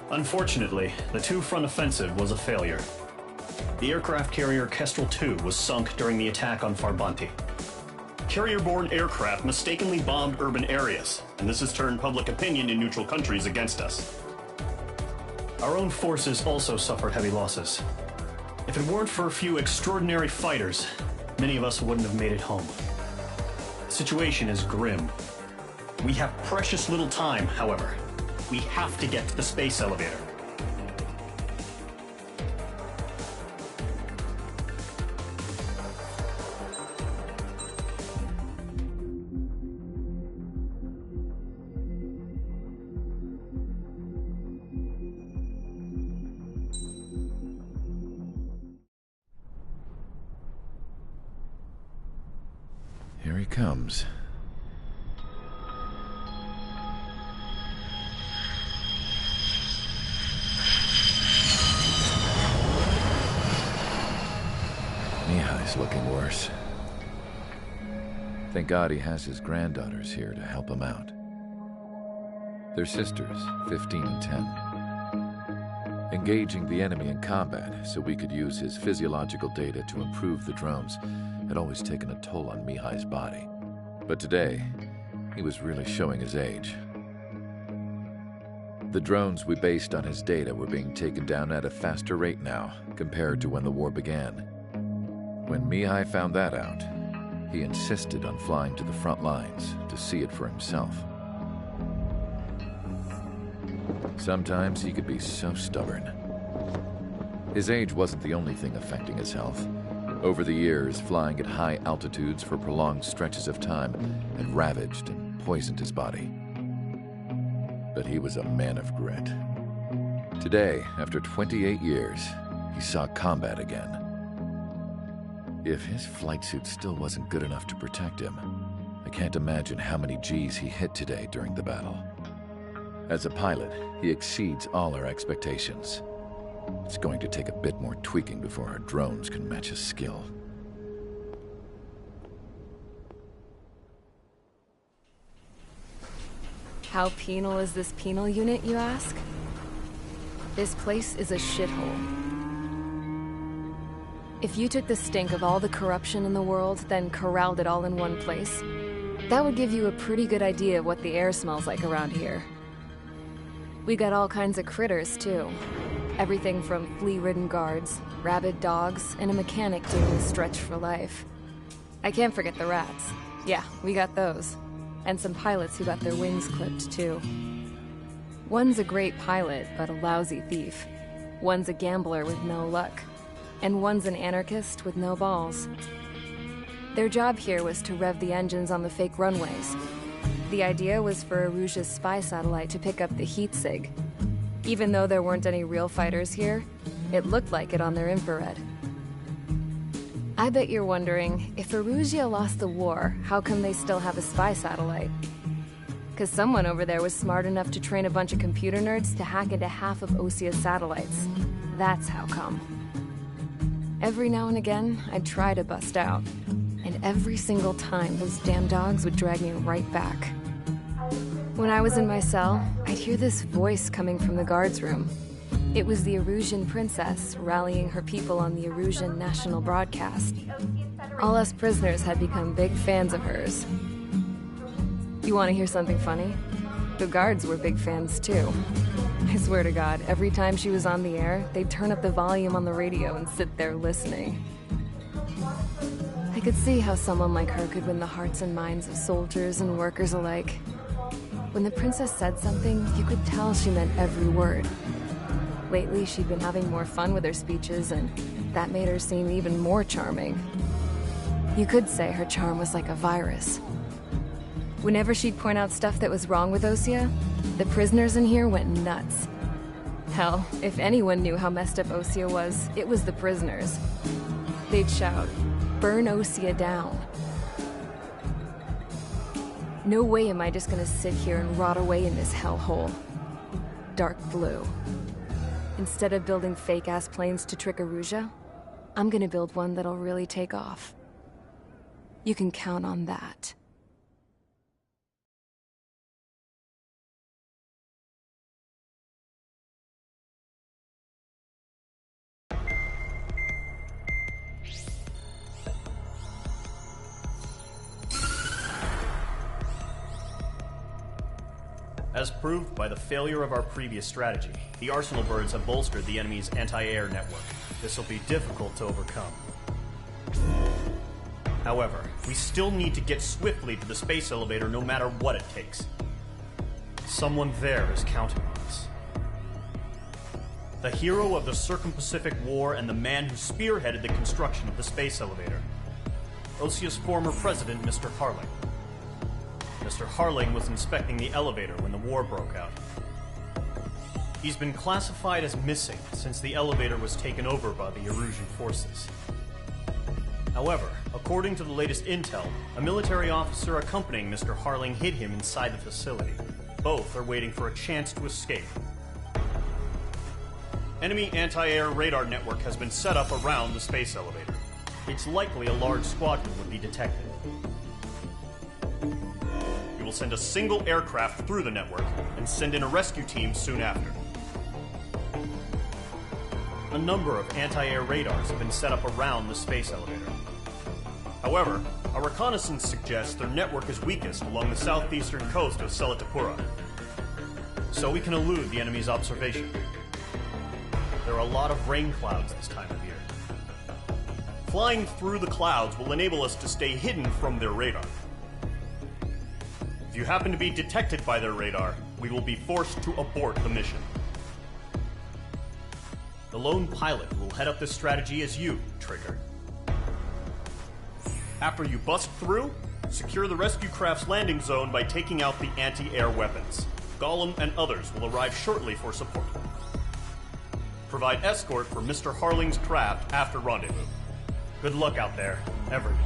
Unfortunately, the two-front offensive was a failure. The aircraft carrier Kestrel II was sunk during the attack on Farbanti. Carrier-borne aircraft mistakenly bombed urban areas, and this has turned public opinion in neutral countries against us. Our own forces also suffered heavy losses. If it weren't for a few extraordinary fighters, many of us wouldn't have made it home. The situation is grim. We have precious little time, however. We have to get to the space elevator. Here he comes. Mihai's looking worse. Thank God he has his granddaughters here to help him out. They're sisters, 15 and 10. Engaging the enemy in combat so we could use his physiological data to improve the drones had always taken a toll on Mihai's body. But today, he was really showing his age. The drones we based on his data were being taken down at a faster rate now compared to when the war began. When Mihai found that out, he insisted on flying to the front lines to see it for himself. Sometimes he could be so stubborn. His age wasn't the only thing affecting his health. Over the years, flying at high altitudes for prolonged stretches of time had ravaged and poisoned his body. But he was a man of grit. Today, after 28 years, he saw combat again. If his flight suit still wasn't good enough to protect him, I can't imagine how many Gs he hit today during the battle. As a pilot, he exceeds all our expectations. It's going to take a bit more tweaking before our drones can match his skill. How penal is this penal unit, you ask? This place is a shithole. If you took the stink of all the corruption in the world, then corralled it all in one place, that would give you a pretty good idea of what the air smells like around here. We got all kinds of critters, too. Everything from flea-ridden guards, rabid dogs, and a mechanic doing a stretch for life. I can't forget the rats. Yeah, we got those. And some pilots who got their wings clipped, too. One's a great pilot, but a lousy thief. One's a gambler with no luck. And one's an anarchist with no balls. Their job here was to rev the engines on the fake runways. The idea was for Erusia's spy satellite to pick up the heat sig. Even though there weren't any real fighters here, it looked like it on their infrared. I bet you're wondering, if Erusia lost the war, how come they still have a spy satellite? Because someone over there was smart enough to train a bunch of computer nerds to hack into half of Osia's satellites. That's how come. Every now and again, I'd try to bust out. And every single time, those damn dogs would drag me right back. When I was in my cell, I'd hear this voice coming from the guards room. It was the Erusian princess rallying her people on the Erusian national broadcast. All us prisoners had become big fans of hers. You want to hear something funny? The guards were big fans too. I swear to God, every time she was on the air, they'd turn up the volume on the radio and sit there listening. I could see how someone like her could win the hearts and minds of soldiers and workers alike. When the princess said something, you could tell she meant every word. Lately, she'd been having more fun with her speeches, and that made her seem even more charming. You could say her charm was like a virus. Whenever she'd point out stuff that was wrong with Osia, the prisoners in here went nuts. Hell, if anyone knew how messed up Osia was, it was the prisoners. They'd shout, "Burn Osia down." No way am I just gonna sit here and rot away in this hellhole. Dark blue. Instead of building fake-ass planes to trick Erusia, I'm gonna build one that'll really take off. You can count on that. As proved by the failure of our previous strategy, the Arsenal birds have bolstered the enemy's anti-air network. This will be difficult to overcome. However, we still need to get swiftly to the space elevator no matter what it takes. Someone there is counting on us. The hero of the Circum-Pacific War and the man who spearheaded the construction of the space elevator. Osia's former president, Mr. Harling. Mr. Harling was inspecting the elevator when the war broke out. He's been classified as missing since the elevator was taken over by the Erusian forces. However, according to the latest intel, a military officer accompanying Mr. Harling hid him inside the facility. Both are waiting for a chance to escape. Enemy anti-air radar network has been set up around the space elevator. it's likely a large squadron would be detected. We will send a single aircraft through the network and send in a rescue team soon after. A number of anti-air radars have been set up around the space elevator. However, our reconnaissance suggests their network is weakest along the southeastern coast of Selatapura, so we can elude the enemy's observation. There are a lot of rain clouds this time of year. Flying through the clouds will enable us to stay hidden from their radar. If you happen to be detected by their radar, we will be forced to abort the mission. The lone pilot who will head up this strategy is you, Trigger. After you bust through, secure the rescue craft's landing zone by taking out the anti-air weapons. Gollum and others will arrive shortly for support. Provide escort for Mr. Harling's craft after rendezvous. Good luck out there, everyone.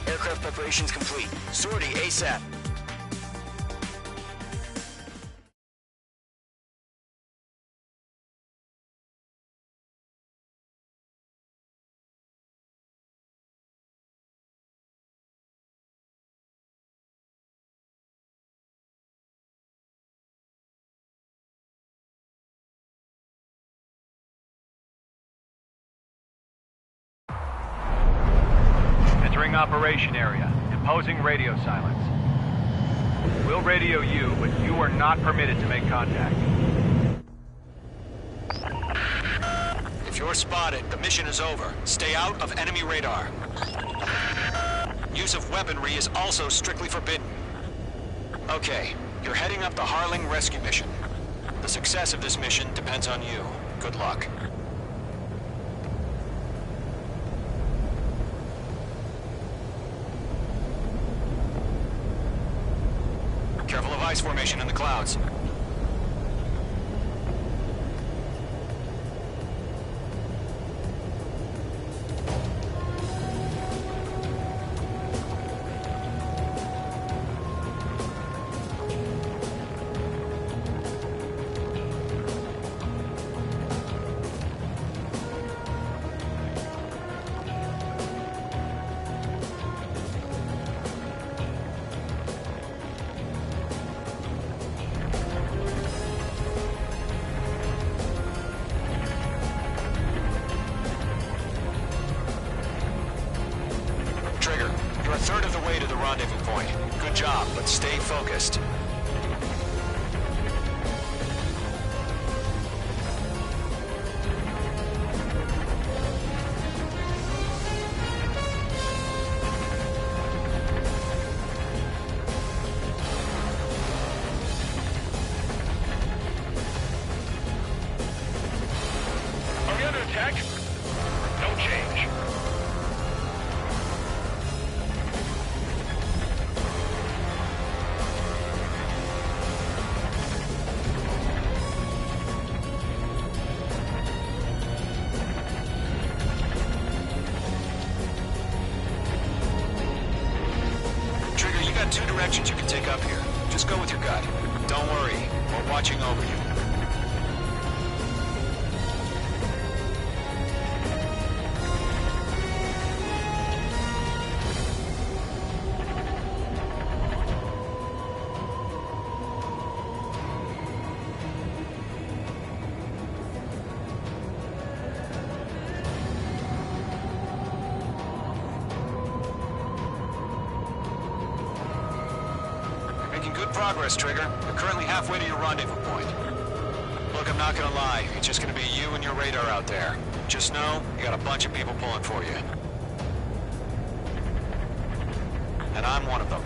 Aircraft preparations complete. Sortie ASAP. Entering operation area. Imposing radio silence. We'll radio you, but you are not permitted to make contact. If you're spotted, the mission is over. Stay out of enemy radar. Use of weaponry is also strictly forbidden. Okay, you're heading up the Harling rescue mission. The success of this mission depends on you. Good luck. Careful of ice formation in the clouds. rendezvous point. Good job, but stay focused. Are we under attack? No change. Trigger, you got two directions you can take up here. Just go with your gut. Don't worry, we're watching over you. Making good progress, Trigger. You're currently halfway to your rendezvous point. Look, I'm not gonna lie. It's just gonna be you and your radar out there. Just know, you got a bunch of people pulling for you. And I'm one of them.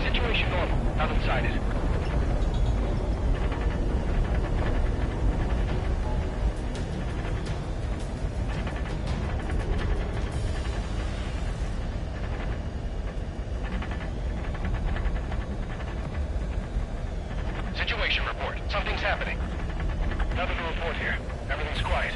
Situation normal. Nothing sighted. Situation report. Something's happening. Nothing to report here. Everything's quiet.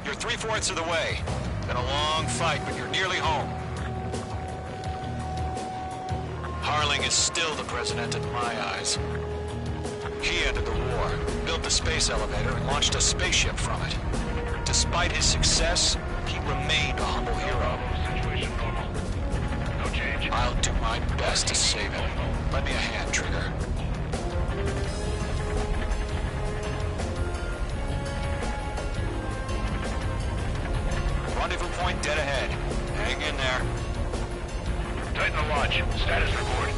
You're 3/4 of the way. Been a long fight, but you're nearly home. Harling is still the president in my eyes. He ended the war, built the space elevator, and launched a spaceship from it. Despite his success, he remained a humble hero. Situation normal. No change. I'll do my best to save him. Lend me a hand, Trigger. Rendezvous point dead ahead. Hang in there. Tighten the watch. Status report.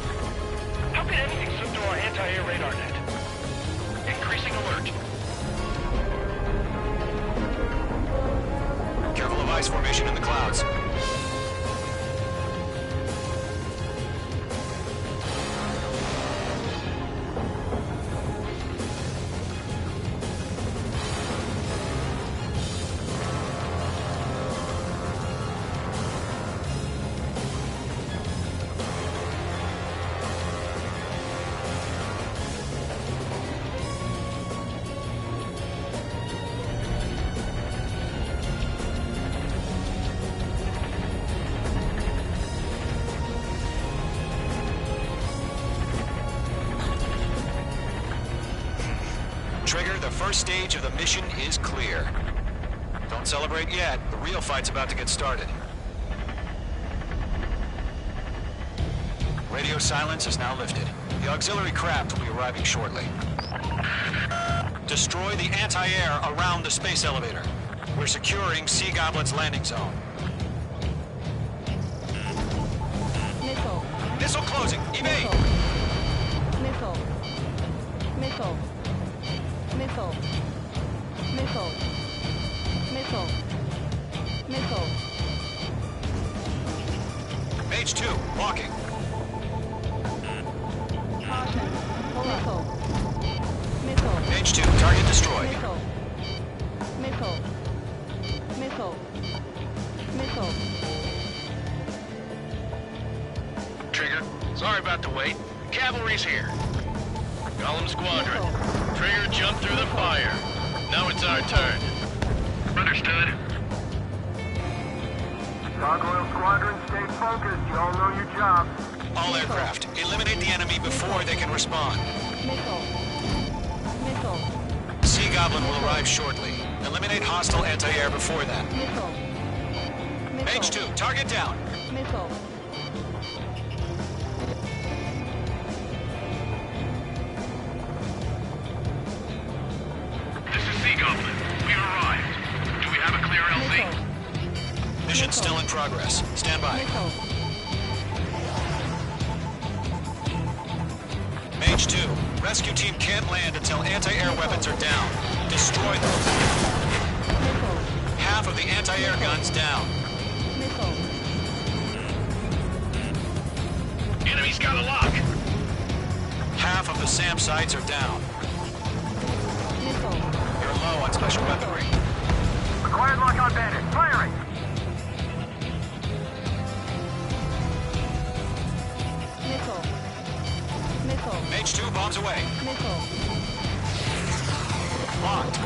How can anything slip through our anti-air radar net? Increasing alert. Careful of ice formation in the clouds. Trigger, the first stage of the mission is clear. Don't celebrate yet. The real fight's about to get started. Radio silence is now lifted. The auxiliary craft will be arriving shortly. Destroy the anti-air around the space elevator. We're securing Sea Goblin's landing zone. Missile. Missile closing. Evade! Missile. Missile. Missile. Missile. Missile. Missile. Mage 2, walking. Caution. Missile. Missile. Mage 2, target destroyed. Missile. Missile. Missile. Missile. Trigger, sorry about the wait. Cavalry's here. Golem Squadron. Trigger jumped through the fire. Now it's our turn. Understood. Gargoyle Squadron, stay focused. You all know your job. All aircraft, eliminate the enemy before they can respond. Missile. Missile. Sea Goblin will arrive shortly. Eliminate hostile anti-air before that. Missile. Mage 2, target down. Missile. This is Sea Goblin. We've arrived. Do we have a clear LZ? Mission still in progress. Stand by. Mage 2, rescue team can't land until anti-air weapons are down. Destroy them. Half of the anti-air guns down. Enemy's got a lock. Half of the SAM sites are down. You're low on special weaponry. Acquired lock on bandit. Firing. Mage 2, bombs away. Locked.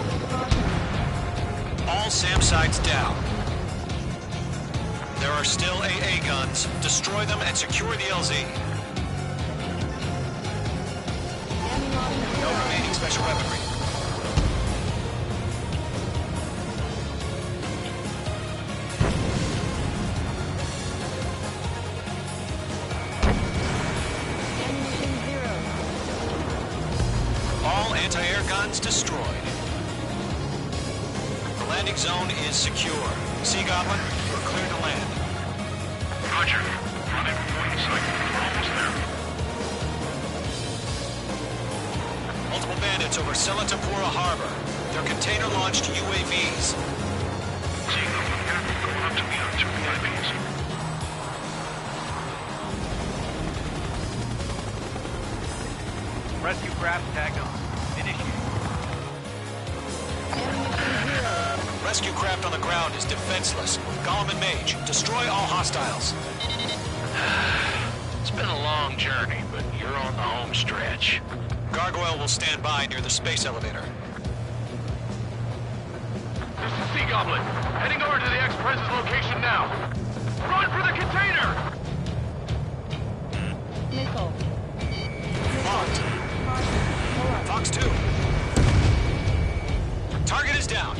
All SAM sites down. There are still AA guns. Destroy them and secure the LZ. No remaining special weaponry. All anti-air guns destroyed. The landing zone is secure. Sea Goblin, you're clear to land. Roger. Running reporting site. Almost there. Multiple bandits over Selatapura Harbor. They're container-launched UAVs. Sea Goblin here. Going up to meet our 2 VIPs. Rescue craft tagged on. Initiate. Rescue craft on the ground is defenseless. Gollum and Mage, destroy all hostiles. It's been a long journey, but you're on the home stretch. Gargoyle will stand by near the space elevator. This is Sea Goblin. Heading over to the Express's location now. Run for the container! Missile. Locked. Fox 2. Target is down.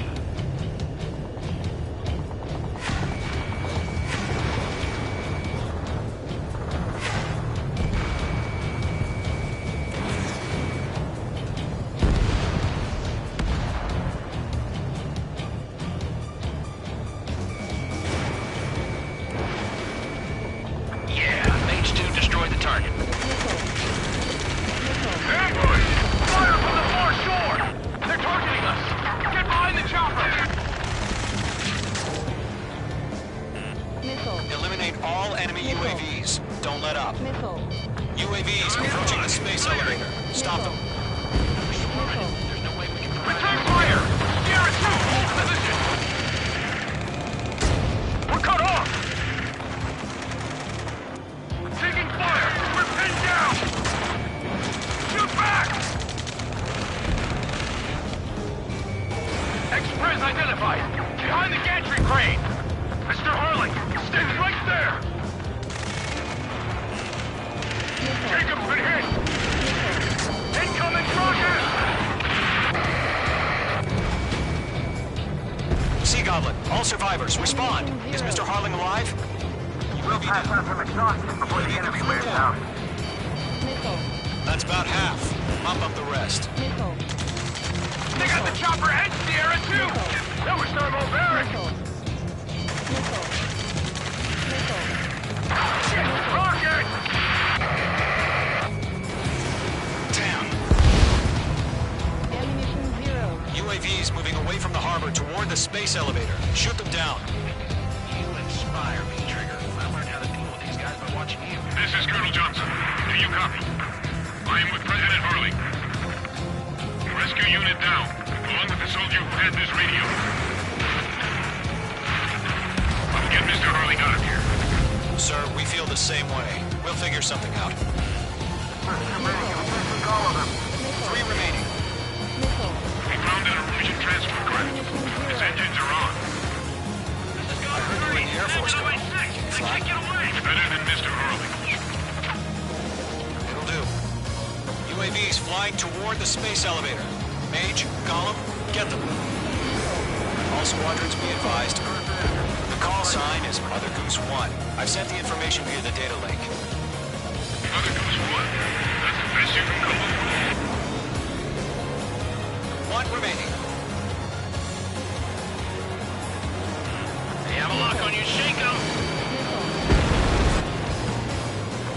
Yeah, Mage 2 destroyed the target. Ambush! Fire from the foreshore! They're targeting us! Get behind the chopper! Eliminate all enemy UAVs. Don't let up. UAVs approaching the space elevator. Stop them. Return fire! Sierra 2, hold position! We're cut off! Taking fire! We're pinned down! Shoot back! Express identified! Behind the gantry crane! Mr. Harley, stay right there! Jacob's been hit! Incoming rocket! Sea Goblin, all survivors, respond. Is Mr. Harling alive? We'll pass on some exhaustion before the enemy wears out. That's about half. Mop up the rest. They got the chopper and Sierra 2! That was thermobaric! Rocket! Damn. UAVs moving away from the harbor toward the space elevator. Shoot them down. You inspire me, Trigger. I learned how to deal with these guys by watching you. This is Colonel Johnson. Do you copy? I am with President Harley. Rescue unit down, along with the soldier who had this radio. I'll get Mr. Harley out of here. Sir, we feel the same way. We'll figure something out. 3 remaining. We found an Erusian transport craft. Its engines are on. I heard you were in the Air Force, Colonel. Fly? Better than Mr. Harley. It'll do. UAVs flying toward the space elevator. Mage, Gollum, get them. All squadrons be advised. The call sign is Mother Goose 1. I've sent the information via the data link. Mother Goose 1. That's the best you can come up with. One remaining. They have a lock on you, shake 'em!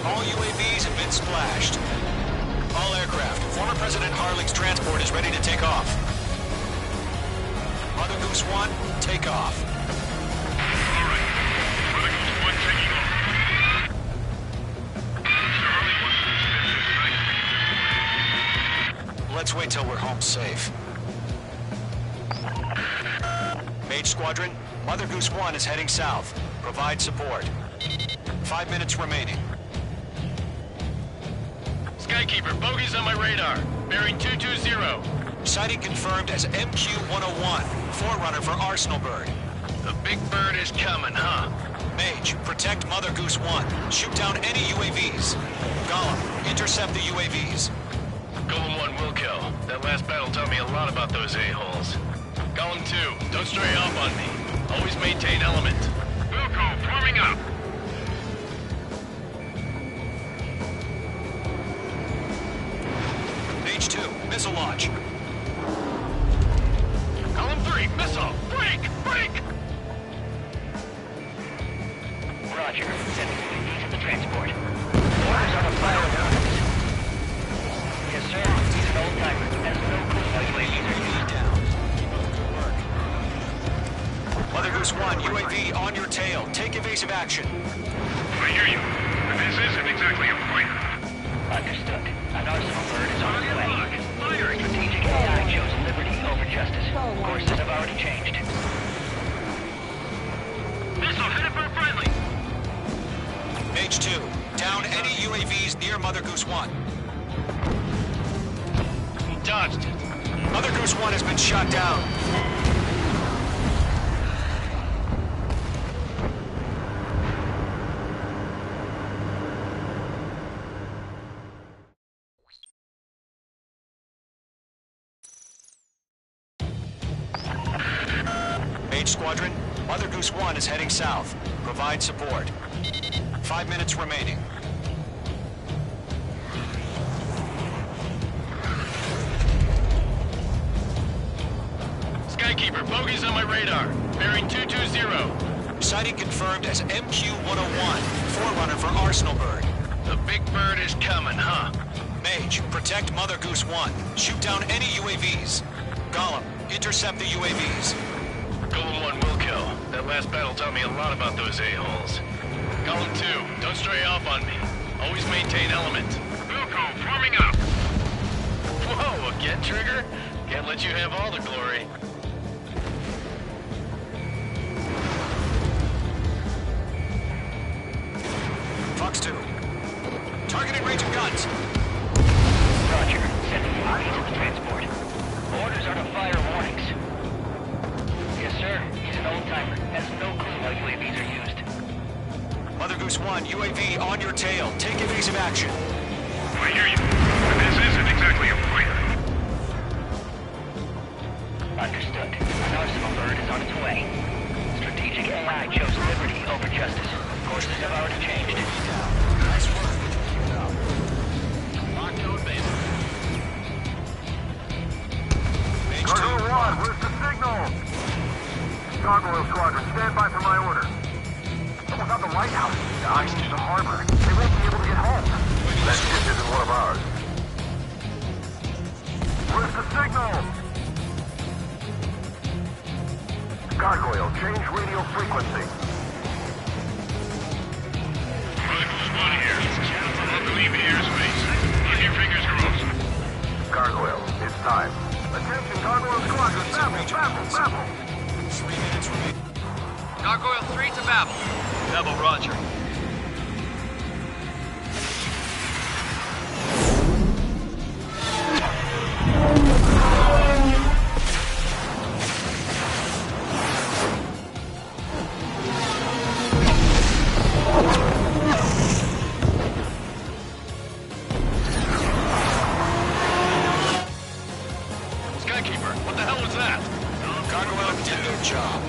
All UAVs have been splashed. All aircraft. Former President Harling's transport is ready to take off. Mother Goose 1, take off. All right. Mother Goose 1 taking off. Mr. Harley wants to Let's wait till we're home safe. Mage Squadron, Mother Goose 1 is heading south. Provide support. 5 minutes remaining. Skykeeper, bogeys on my radar. Bearing 220. Sighting confirmed as MQ-101, forerunner for Arsenal Bird. The big bird is coming, huh? Mage, protect Mother Goose 1. Shoot down any UAVs. Gollum, intercept the UAVs. Golem 1 will kill. That last battle taught me a lot about those a-holes. Golem 2, don't stray off on me. Always maintain element. Wilco, forming up. Mage 2, missile launch. Golem 3, missile! Break! Break! Roger. Sending UAVs to the transport. Orders on a fire warnings. Yes, sir. He's an old-timer. Has no clue how UAVs are used down. Mother Goose 1, UAV on your tail. Take evasive action. I hear you. But this isn't exactly a fighter. Understood. An Arsenal Bird is on its way. Strategic AI chose liberty over justice. Courses have already changed. Missile headed for a friendly. Mage 2, down any UAVs near Mother Goose 1. He dodged it. Mother Goose 1 has been shot down. Mage Squadron, Mother Goose 1 is heading south. Provide support. 5 minutes remaining. Skykeeper, bogeys on my radar. Bearing 220. Sighting confirmed as MQ-101, forerunner for Arsenal Bird. The big bird is coming, huh? Mage, protect Mother Goose 1. Shoot down any UAVs. Gollum, intercept the UAVs. Golem 1 will kill. That last battle taught me a lot about those a-holes. Golem 2, don't stray off on me. Always maintain element. Wilco, forming up. Whoa, again, Trigger? Can't let you have all the glory. Fox 2. Targeting range of guns. Roger. Sending UAVs to the transport. Orders are to fire warnings. Yes, sir. He's an old-timer. Has no clue how UAVs are used. Mother Goose 1, UAV on your tail. Take evasive action. I hear you. But this isn't exactly a fighter. Understood. An Arsenal Bird is on its way. Strategic AI chose liberty over justice. Courses have already changed. Nice work. Lock code base. Cargo 1, where's the signal? Gargoyle Squadron, stand by for my order. Someone's at the lighthouse. I need the harbor. They won't be able to get home. That ship isn't one of ours. Where's the signal? Gargoyle, change radio frequency. Squad here. I believe airspace. Keep your fingers crossed. Gargoyle, it's time. Attention, Gargoyle Squadron, babble. 3 minutes remaining. Gargoyle 3 to Babel. Babel, roger. job.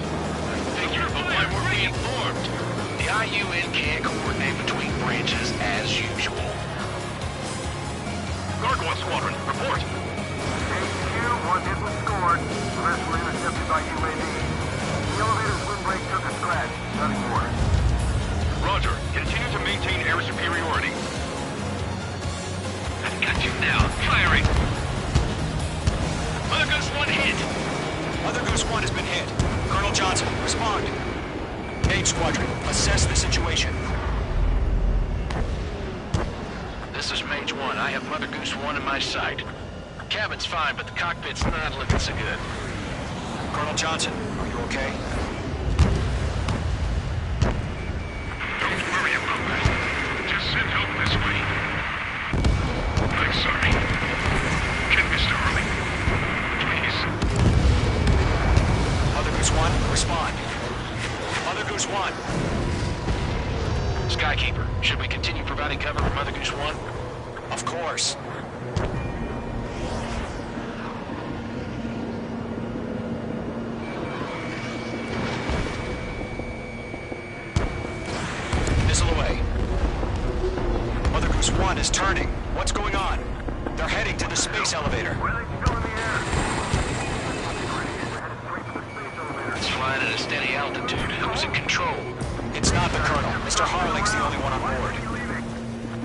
Thank you, but why weren't we informed? The IUN can't coordinate between branches as usual. Gargoyle Squadron, report. HQ, one hit was scored. The rest were intercepted by UAV. The elevator's windbreak took a scratch. Nothing more. Roger. Continue to maintain air superiority. I've got you now. Firing! Mother Goose 1 hit! Mother Goose 1 has been hit. Colonel Johnson, respond. Mage Squadron, assess the situation. This is Mage 1. I have Mother Goose 1 in my sight. Cabin's fine, but the cockpit's not looking so good. Colonel Johnson, are you okay? Don't worry about that. Just send help this way. I'm sorry. Get Mr. Harley. Please. Mother Goose 1, respond. Mother Goose 1. Skykeeper, should we continue providing cover for Mother Goose 1? Of course. Missile away. Mother Goose 1 is turning. What's going on? They're heading to the space elevator. It's flying at a steady altitude. Who's in control? It's not the Colonel. Mr. Harling's the only one on board.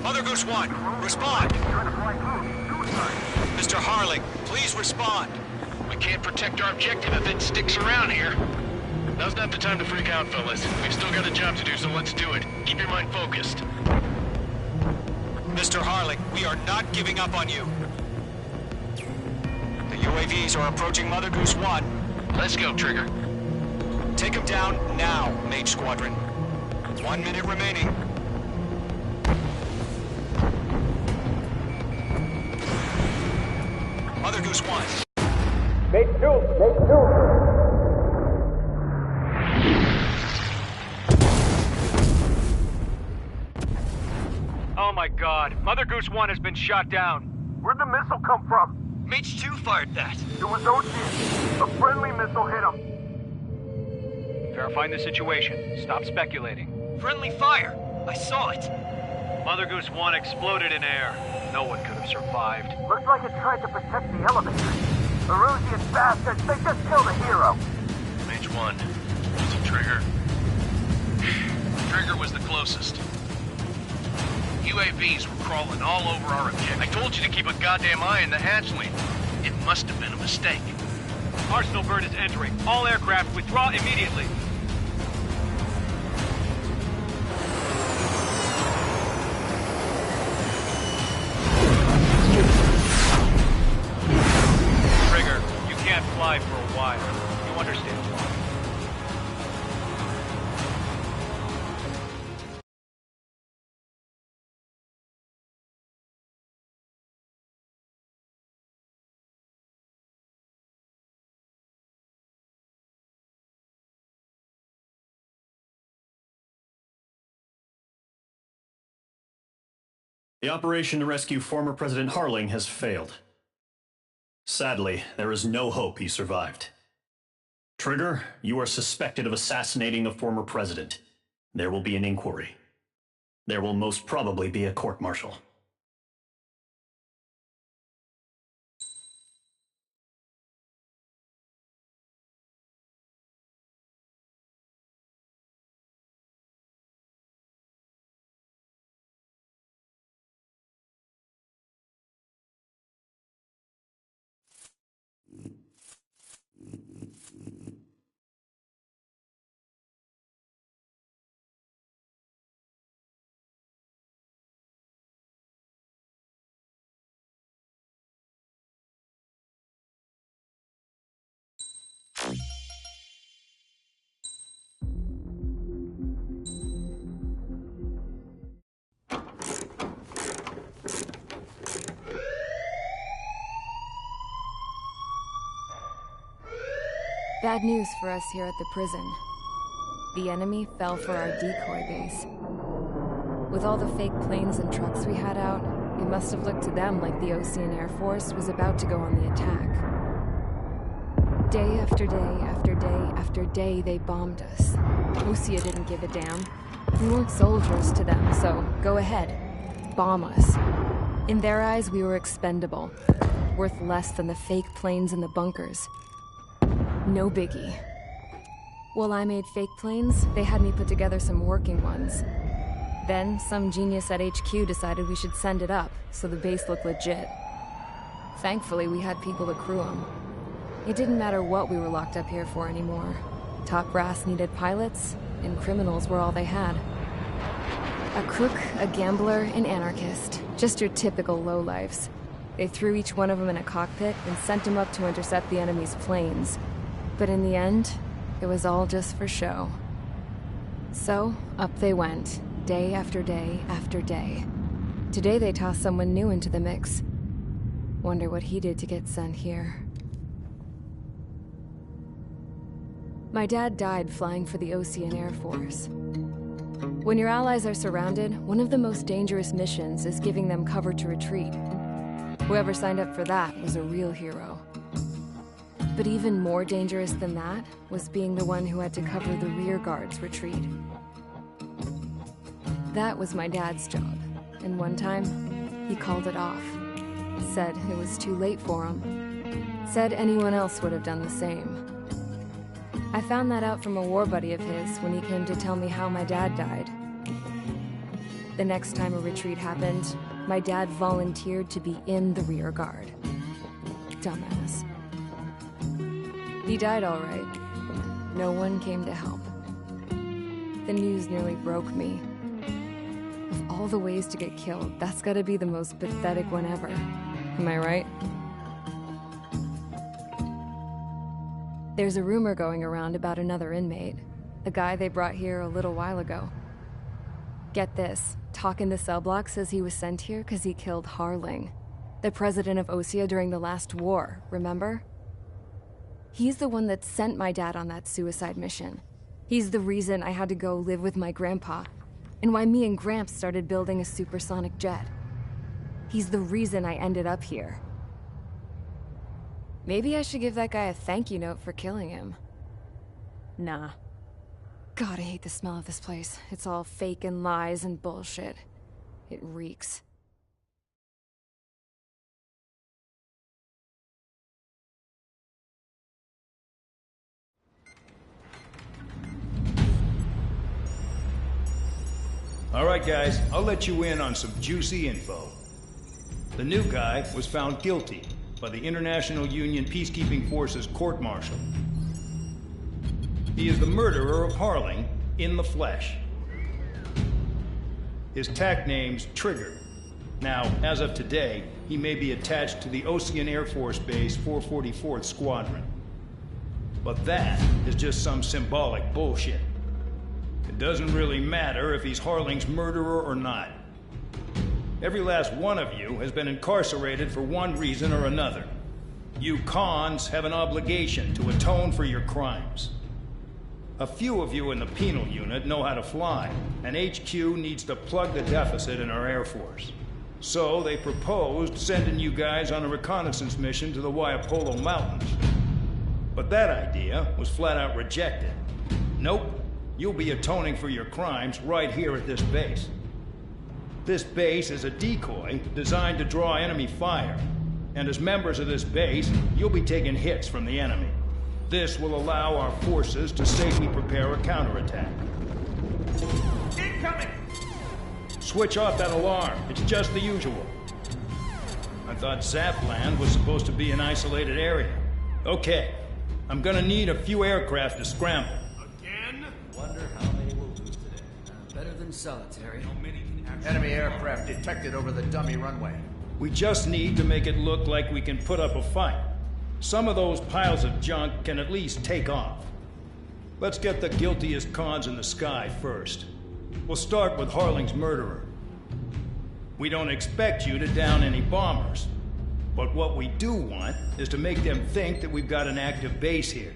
Mother Goose 1, respond! Mr. Harling, please respond! We can't protect our objective if it sticks around here. Now's not the time to freak out, fellas. We've still got a job to do, so let's do it. Keep your mind focused. Mr. Harling, we are not giving up on you. The UAVs are approaching Mother Goose 1. Let's go, Trigger. Take them down now, Mage Squadron. 1 minute remaining. Mother Goose 1. Mate 2! Mate 2! Oh my god. Mother Goose 1 has been shot down. Where'd the missile come from? Mage 2 fired that. It was Ocean. A friendly missile hit him. Verifying the situation. Stop speculating. Friendly fire! I saw it! Mother Goose 1 exploded in air. No one could have survived. Looks like it tried to protect the elevator. Erusian bastards, they just killed a hero. Mage 1. Was it Trigger? Trigger was the closest. UAVs were crawling all over our objective. I told you to keep a goddamn eye in the hatchling. It must have been a mistake. Arsenal bird is entering. All aircraft withdraw immediately. Trigger, you can't fly for a while. You understand why. The operation to rescue former President Harling has failed. Sadly, there is no hope he survived. Trigger, you are suspected of assassinating the former president. There will be an inquiry. There will most probably be a court-martial. Bad news for us here at the prison. The enemy fell for our decoy base. With all the fake planes and trucks we had out, it must have looked to them like the Ocean Air Force was about to go on the attack. Day after day after day after day, they bombed us. Osea didn't give a damn. We weren't soldiers to them, so go ahead. Bomb us. In their eyes, we were expendable. Worth less than the fake planes in the bunkers. No biggie. While I made fake planes, they had me put together some working ones. Then, some genius at HQ decided we should send it up, so the base looked legit. Thankfully, we had people to crew them. It didn't matter what we were locked up here for anymore. Top brass needed pilots, and criminals were all they had. A crook, a gambler, an anarchist. Just your typical lowlifes. They threw each one of them in a cockpit and sent them up to intercept the enemy's planes. But in the end, it was all just for show. So, up they went, day after day after day. Today they tossed someone new into the mix. Wonder what he did to get sent here. My dad died flying for the Osean Air Force. When your allies are surrounded, one of the most dangerous missions is giving them cover to retreat. Whoever signed up for that was a real hero. But even more dangerous than that was being the one who had to cover the rear guard's retreat. That was my dad's job, and one time, he called it off. Said it was too late for him. Said anyone else would have done the same. I found that out from a war buddy of his when he came to tell me how my dad died. The next time a retreat happened, my dad volunteered to be in the rear guard. Dumbass. He died all right. No one came to help. The news nearly broke me. Of all the ways to get killed, that's gotta be the most pathetic one ever. Am I right? There's a rumor going around about another inmate. A guy they brought here a little while ago. Get this, talk in the cell block says he was sent here because he killed Harling, the president of Osea during the last war, remember? He's the one that sent my dad on that suicide mission. He's the reason I had to go live with my grandpa, and why me and Gramps started building a supersonic jet. He's the reason I ended up here. Maybe I should give that guy a thank you note for killing him. Nah. God, I hate the smell of this place. It's all fake and lies and bullshit. It reeks. All right, guys, I'll let you in on some juicy info. The new guy was found guilty by the International Union Peacekeeping Forces court-martial. He is the murderer of Harling in the flesh. His tack name's Trigger. Now, as of today, he may be attached to the Osean Air Force Base 444th Squadron. But that is just some symbolic bullshit. It doesn't really matter if he's Harling's murderer or not. Every last one of you has been incarcerated for one reason or another. You cons have an obligation to atone for your crimes. A few of you in the penal unit know how to fly, and HQ needs to plug the deficit in our Air Force. So they proposed sending you guys on a reconnaissance mission to the Waiapolo Mountains. But that idea was flat out rejected. Nope, you'll be atoning for your crimes right here at this base. This base is a decoy designed to draw enemy fire. And as members of this base, you'll be taking hits from the enemy. This will allow our forces to safely prepare a counterattack. Incoming! Switch off that alarm. It's just the usual. I thought Zapland was supposed to be an isolated area. Okay, I'm gonna need a few aircraft to scramble. Again? Wonder how many will lose today. Better than solitary. Enemy aircraft detected over the dummy runway. We just need to make it look like we can put up a fight. Some of those piles of junk can at least take off. Let's get the guiltiest cons in the sky first. We'll start with Harling's murderer. We don't expect you to down any bombers. But what we do want is to make them think that we've got an active base here.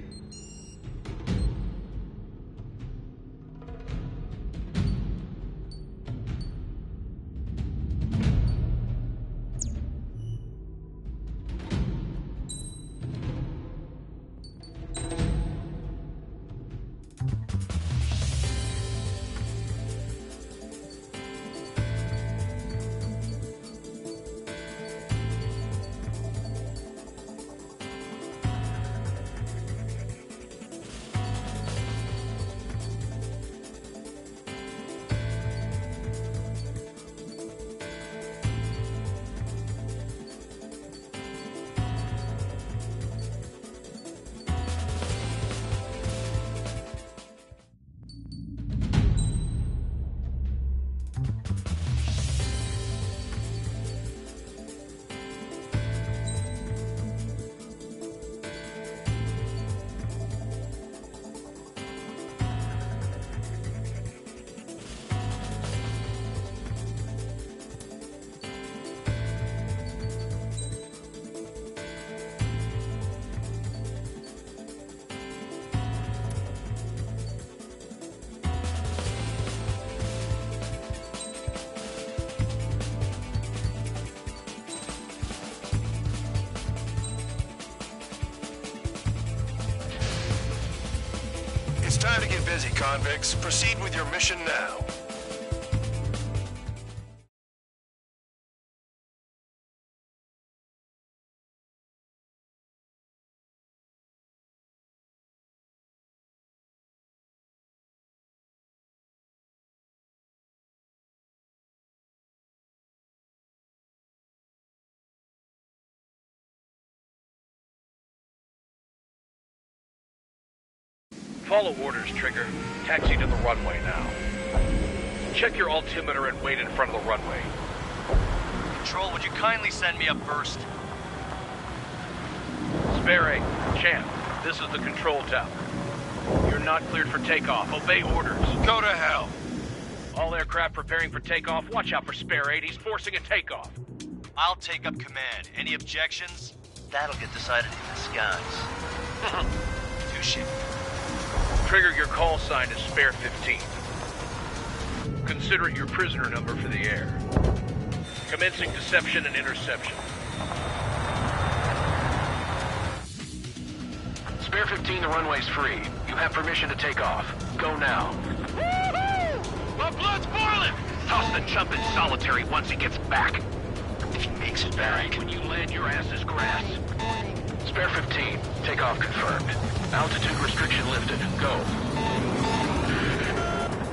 time to get busy, convicts. Proceed with your mission now. Follow orders, Trigger. Taxi to the runway now. Check your altimeter and wait in front of the runway. Control, would you kindly send me up first? Spare 8, Champ, this is the control tower. You're not cleared for takeoff. Obey orders. Go to hell. All aircraft preparing for takeoff. Watch out for Spare 8. He's forcing a takeoff. I'll take up command. Any objections? That'll get decided in the skies. Touche. Trigger, your call sign is Spare 15. Consider it your prisoner number for the air. Commencing deception and interception. Spare 15, the runway's free. You have permission to take off. Go now. Woohoo! My blood's boiling! Toss the chump in solitary once he gets back. If he makes it back. When you land, your ass is grass. Spare 15, takeoff confirmed. Altitude restriction lifted. Go.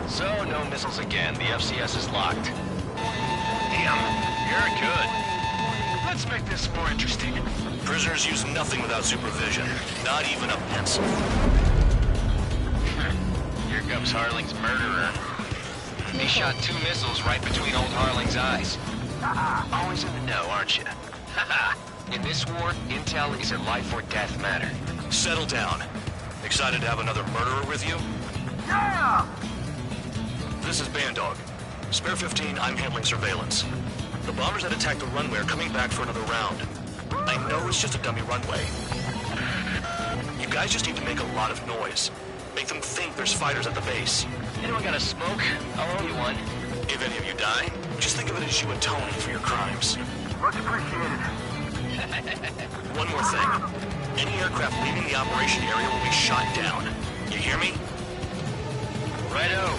So, no missiles again. The FCS is locked. Damn, you're good. Let's make this more interesting. Prisoners use nothing without supervision. Not even a pencil. Here comes Harling's murderer. He shot 2 missiles right between old Harling's eyes. Always in the know, aren't you? In this war, intel is a life or death matter. Settle down. Excited to have another murderer with you? Yeah! This is Bandog. Spare 15, I'm handling surveillance. The bombers that attacked the runway are coming back for another round. I know it's just a dummy runway. You guys just need to make a lot of noise. Make them think there's fighters at the base. Anyone got a smoke? I'll owe you one. If any of you die, just think of it as you atoning for your crimes. Much appreciated. One more thing. Any aircraft leaving the operation area will be shot down. You hear me? Righto.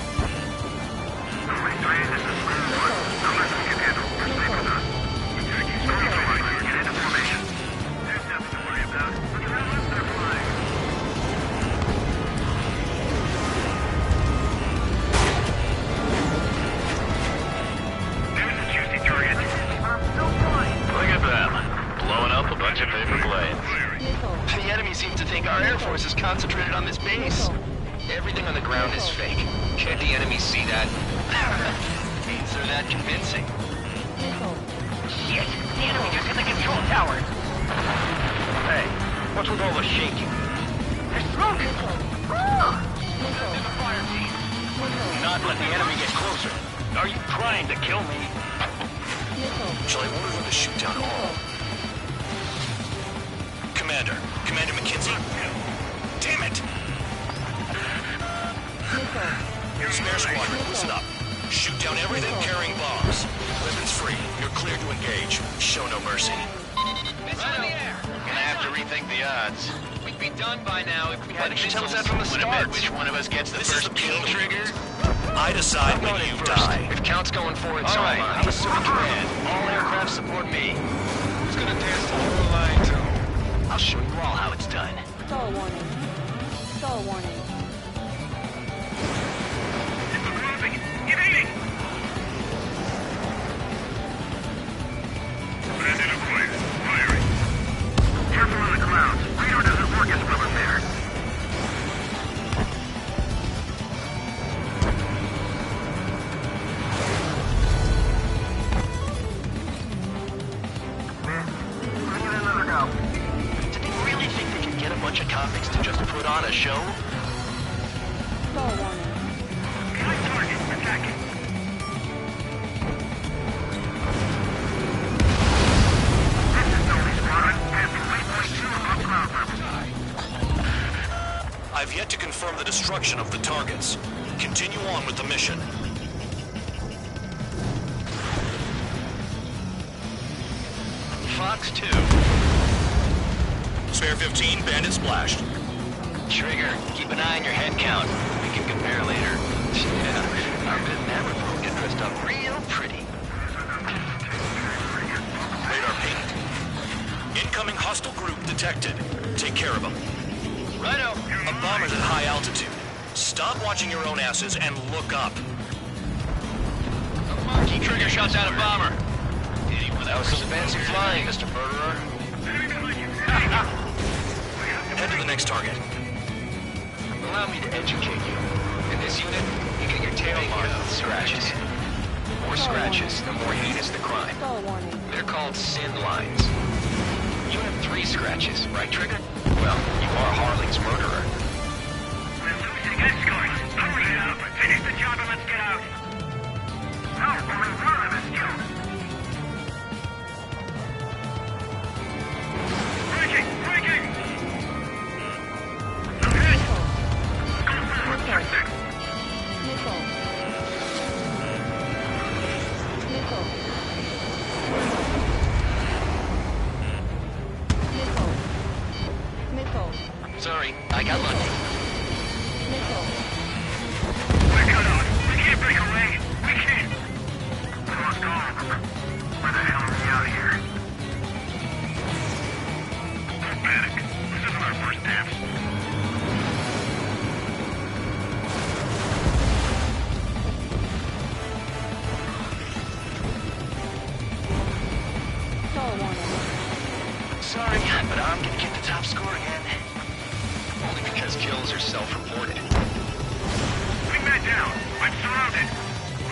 Look at them. Blowing up a bunch of paper planes. The enemy seems to think our Air Force is concentrated on this base. Everything on the ground is fake. Can't the enemy see that? Means they're that convincing. Shit! The enemy just hit the control tower! Hey, what's with all the shaking? There's smoke! There's a fire team. Not let the enemy get closer. Are you trying to kill me? Shall I order them to shoot down all? Commander McKenzie? Damn it! Spare squadron, listen up. Shoot down everything carrying bombs. Weapons free. You're clear to engage. Show no mercy. Gonna have to rethink the odds. We'd be done by now if we had missiles. Tell us that from the start. Which one of us gets the first kill trigger? I decide when you die. If Count's going for it, so am I. I'm assuming command. All aircraft support me. Who's gonna dance the whole line to? I'll show you all how it's done. Stall warning. Stall warning. Did they really think they could get a bunch of convicts to just put on a show? Stall warning. I've yet to confirm the destruction of the targets. Continue on with the mission. Fox 2. Spare 15, bandit splashed. Trigger, keep an eye on your head count. We can compare later. Yeah, our men never get dressed up real pretty. Radar pinged. Incoming hostile group detected. Take care of them. Righto. A bomber's at high altitude. Stop watching your own asses and look up. Monkey Trigger shots out a bomber. That was some fancy flying, Mr. Murderer. Head to the next target. Allow me to educate you. In this unit, you get your tail marked with scratches. The more scratches, the more heinous the crime. They're called sin lines. You have 3 scratches, right, Trigger? Well, you are Harling's murderer. We're losing escorts. Hurry up! Finish the job and let's get out! No, only one of us killed. Breaking! Breaking! Okay. Go forward, suspect. Missile. Missile. Missile. Missile. Sorry, I got lucky. Missile. We're cut off. We can't break away. We can't. We lost all of them. Where the hell are we out of here? Don't panic. This isn't our first dance. Stall warning. Sorry, but I'm gonna get the top score again. Only because kills are self-reported. Wingman down. I'm surrounded.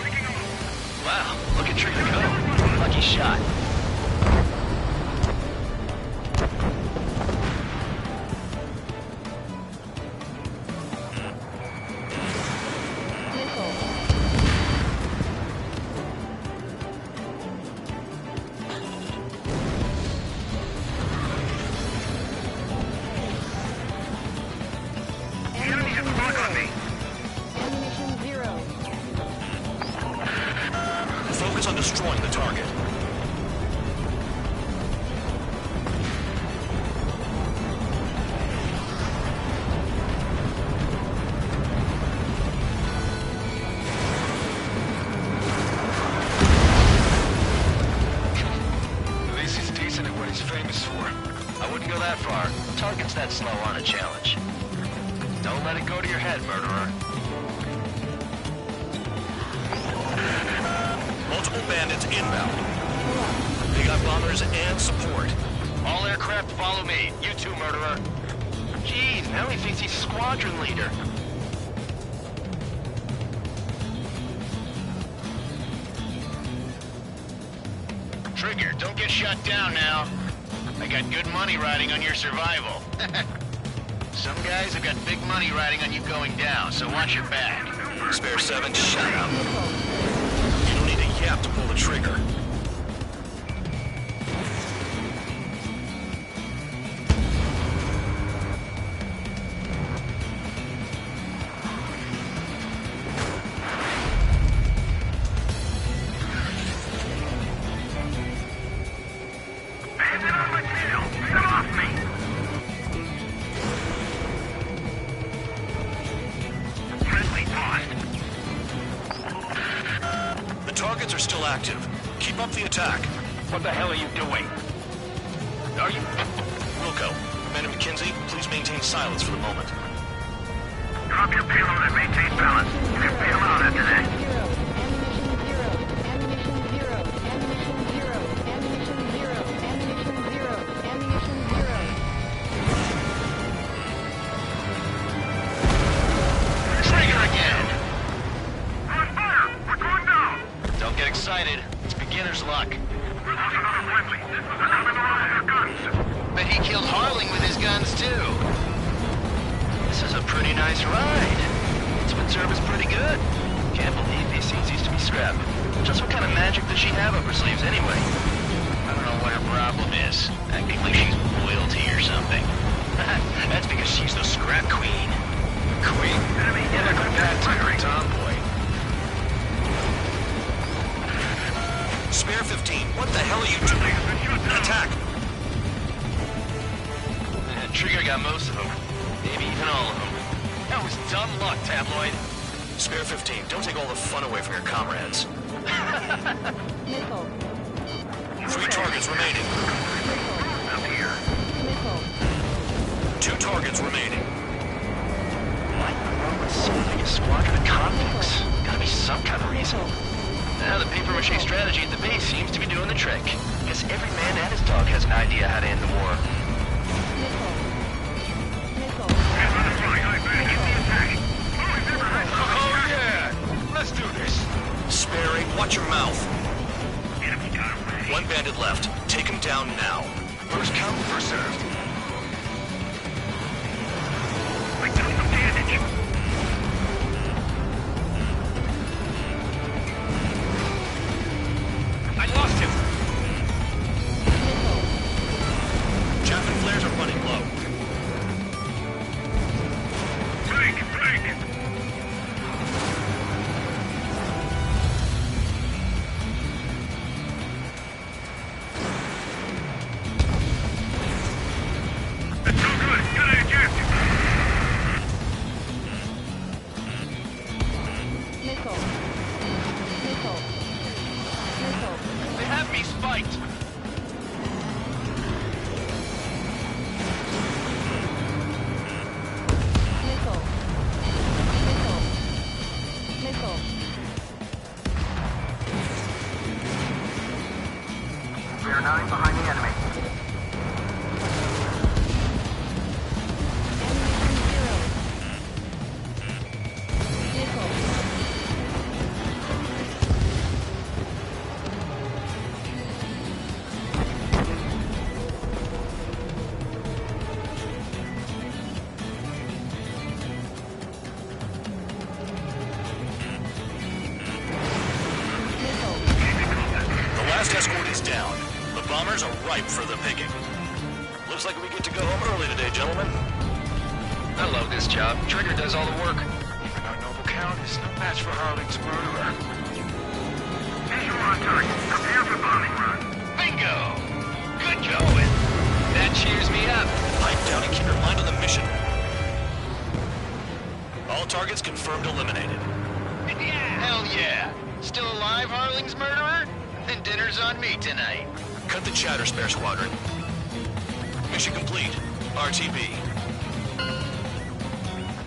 Breaking off. Wow, look at Trigger go. Lucky shot. The enemy has block on me. Ammunition 0. Focus on destroying the target. At least he's decent at what he's famous for. I wouldn't go that far. Targets that slow aren't a challenge. Don't let it go to your head, murderer. Multiple bandits inbound. They got bombers and support. All aircraft follow me. You too, murderer. Jeez, now he thinks he's squadron leader. Trigger, don't get shut down now. I got good money riding on your survival. Some guys have got big money riding on you going down, so watch your back. Spare 7, shut up. You don't need a yap to pull the trigger. Bandit on my tail. Get off me. Friendly lost. The targets are still active. Keep up the attack. What the hell are you doing? Are you... Wilco, Commander McKenzie, please maintain silence for the moment. Drop your payload and maintain balance. You can bail out after that. Ammunition 0. Ammunition 0. Ammunition 0. Ammunition 0. Ammunition 0. Trigger again! On fire! We're going down! Don't get excited. It's beginner's luck. We lost another friendly. They're coming around with their guns. But he killed Harling with his guns, too. This is a pretty nice ride. It's been serviced pretty good. Can't believe these things used to be scrapped. Just what kind of magic does she have up her sleeves, anyway? I don't know what her problem is. Acting like she's royalty or something. That's because she's the scrap queen. Queen? Yeah, like a bad type tomboy. Spare 15, what the hell are you doing? Attack! Trigger got most of them. Maybe even all of them. That was dumb luck, Tabloid. Spare 15, don't take all the fun away from your comrades. Missile. 3 targets remaining. Up here. Missile. 2 targets remaining. Why in the world would someone make a squadron of convicts? Gotta be some kind of reason. Now the paper-mache strategy at the base seems to be doing the trick. Guess every man and his dog has an idea how to end the war. Missile. Missile. Oh yeah! Let's do this! Spare 8, watch your mouth. 1 bandit left. Take him down now. First come, first served. I'm doing some damage. I lost him! Chaff and flares are running low. Break! That's no good. Gotta eject. Missile. Missile. Missile. They have me spiked! Missile. Missile. Missile. We are 9 behind the enemy. The last escort is down. The bombers are ripe for the picking. Looks like we get to go home early today, gentlemen. I love this job. Trigger does all the work. Even our noble count is no match for Harling's murderer. Visual on target. Prepare for bombing run. Bingo! Good going! That cheers me up. Pipe down and keep your mind on the mission. All targets confirmed eliminated. Hell yeah! Still alive, Harling's murderer? Then dinner's on me tonight. Cut the chatter, Spare Squadron. Mission complete. RTB.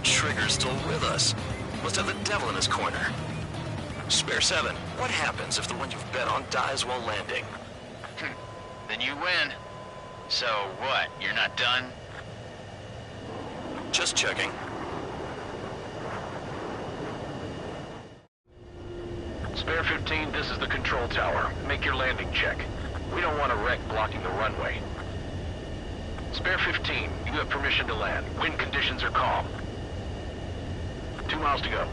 Trigger's still with us. Must have the devil in his corner. Spare 7, what happens if the one you've bet on dies while landing? Then you win. So what, you're not done? Just checking. Spare 15, this is the control tower. Make your landing check. We don't want a wreck blocking the runway. Spare 15, you have permission to land. Wind conditions are calm. 2 miles to go.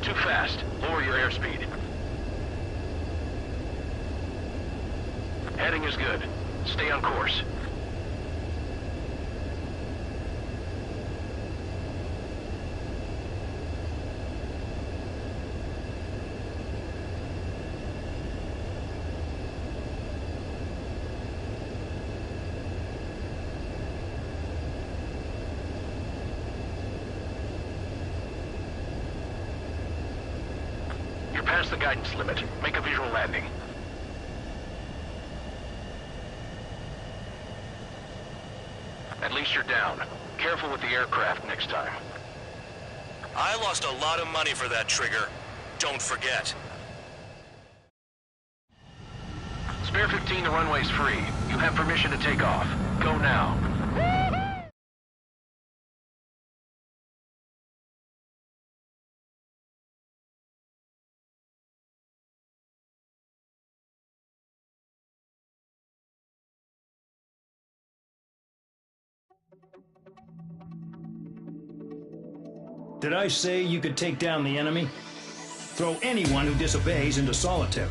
Too fast. Lower your airspeed. Heading is good. Stay on course. You're past the guidance limit. Make a visual landing. At least you're down. Careful with the aircraft next time. I lost a lot of money for that, Trigger. Don't forget. Spare 15, the runway's free. You have permission to take off. Go now. Did I say you could take down the enemy? Throw anyone who disobeys into solitary.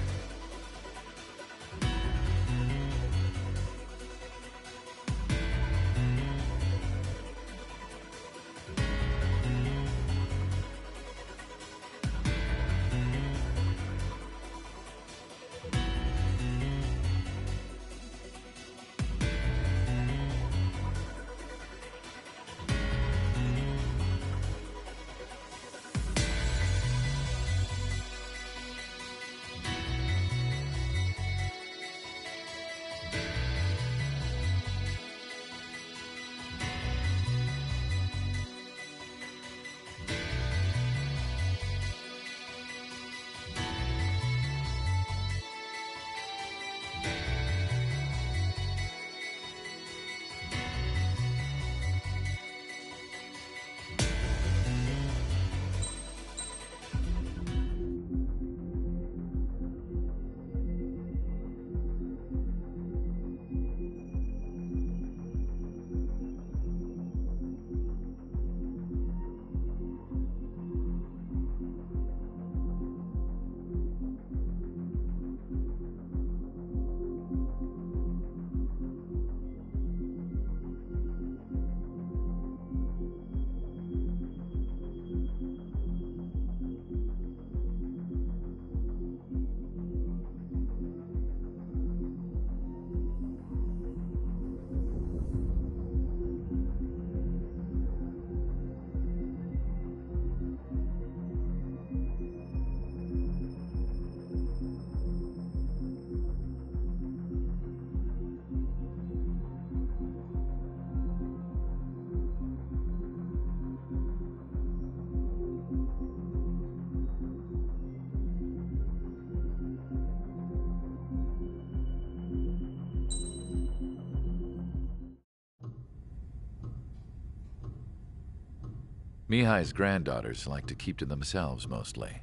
Mihai's granddaughters liked to keep to themselves mostly.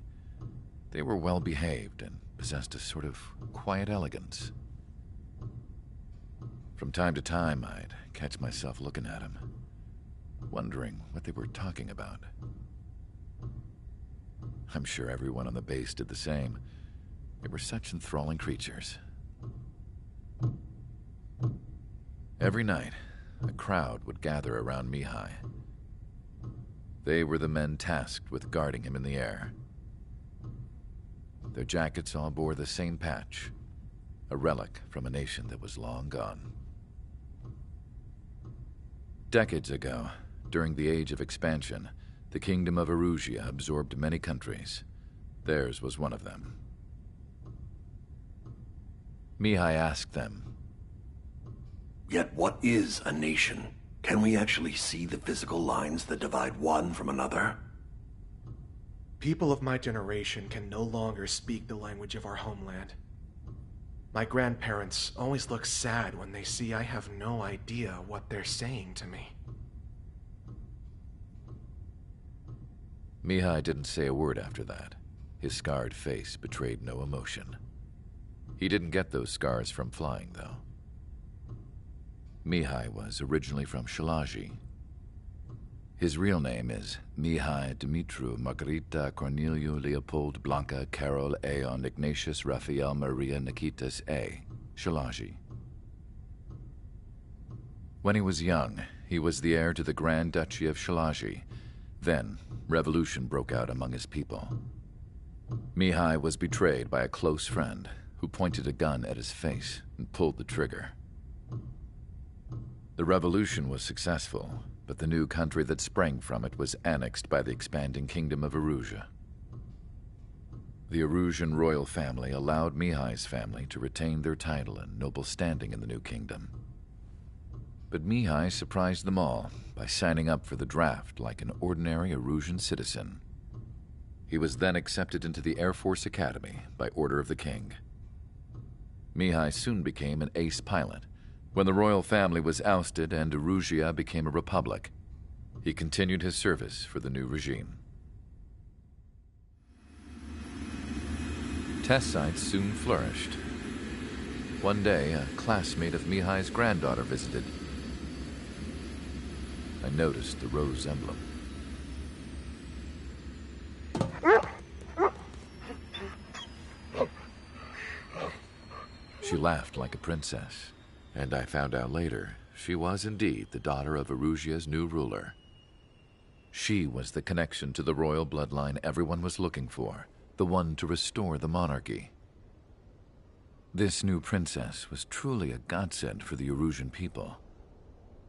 They were well behaved and possessed a sort of quiet elegance. From time to time, I'd catch myself looking at them, wondering what they were talking about. I'm sure everyone on the base did the same. They were such enthralling creatures. Every night, a crowd would gather around Mihai. They were the men tasked with guarding him in the air. Their jackets all bore the same patch, a relic from a nation that was long gone. Decades ago, during the Age of Expansion, the Kingdom of Erusia absorbed many countries. Theirs was one of them. Mihai asked them, "Yet what is a nation? Can we actually see the physical lines that divide one from another?" People of my generation can no longer speak the language of our homeland. My grandparents always look sad when they see I have no idea what they're saying to me. Mihai didn't say a word after that. His scarred face betrayed no emotion. He didn't get those scars from flying, though. Mihai was originally from Shalaji. His real name is Mihai Dumitru Margarita Corneliu Leopold Blanca Carol Aeon Ignatius Raphael Maria Nikitas A. Shalaji. When he was young, he was the heir to the Grand Duchy of Shalaji. Then, revolution broke out among his people. Mihai was betrayed by a close friend who pointed a gun at his face and pulled the trigger. The revolution was successful, but the new country that sprang from it was annexed by the expanding Kingdom of Erusia. The Erusian royal family allowed Mihai's family to retain their title and noble standing in the new kingdom. But Mihai surprised them all by signing up for the draft like an ordinary Erusian citizen. He was then accepted into the Air Force Academy by order of the king. Mihai soon became an ace pilot. When the royal family was ousted and Erusia became a republic, he continued his service for the new regime. Test sites soon flourished. One day, a classmate of Mihai's granddaughter visited. I noticed the rose emblem. She laughed like a princess, and I found out later she was indeed the daughter of Erusia's new ruler. She was the connection to the royal bloodline everyone was looking for, the one to restore the monarchy. This new princess was truly a godsend for the Erusian people.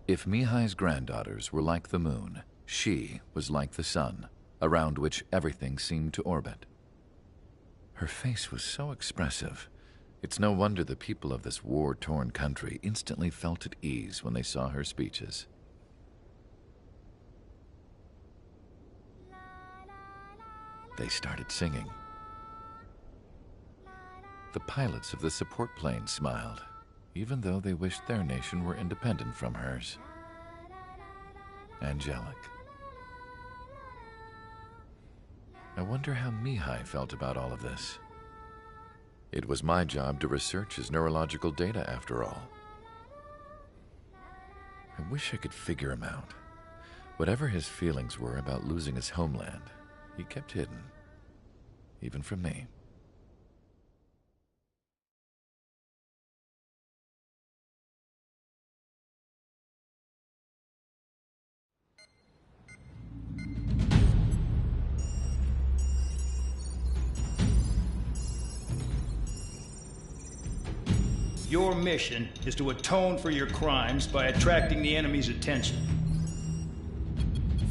If Mihai's granddaughters were like the moon, she was like the sun, around which everything seemed to orbit. Her face was so expressive. It's no wonder the people of this war-torn country instantly felt at ease when they saw her speeches. They started singing. The pilots of the support plane smiled, even though they wished their nation were independent from hers. Angelic. I wonder how Mihai felt about all of this. It was my job to research his neurological data, after all. I wish I could figure him out. Whatever his feelings were about losing his homeland, he kept hidden, even from me. Your mission is to atone for your crimes by attracting the enemy's attention.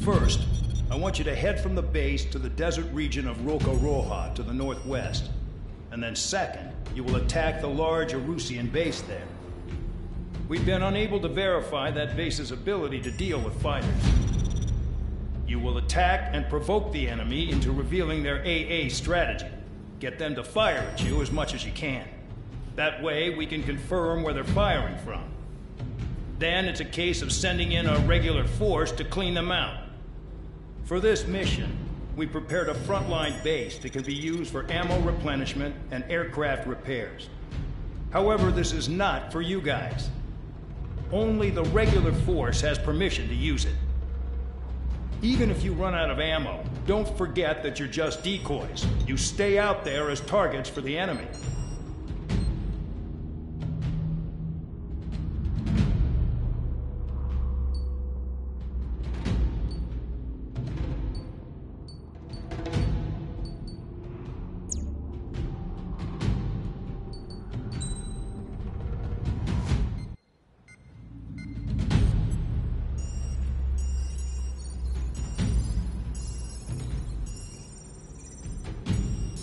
First, I want you to head from the base to the desert region of Roca Roja to the northwest. And then second, you will attack the large Erusian base there. We've been unable to verify that base's ability to deal with fighters. You will attack and provoke the enemy into revealing their AA strategy. Get them to fire at you as much as you can. That way, we can confirm where they're firing from. Then it's a case of sending in a regular force to clean them out. For this mission, we prepared a frontline base that can be used for ammo replenishment and aircraft repairs. However, this is not for you guys. Only the regular force has permission to use it. Even if you run out of ammo, don't forget that you're just decoys. You stay out there as targets for the enemy.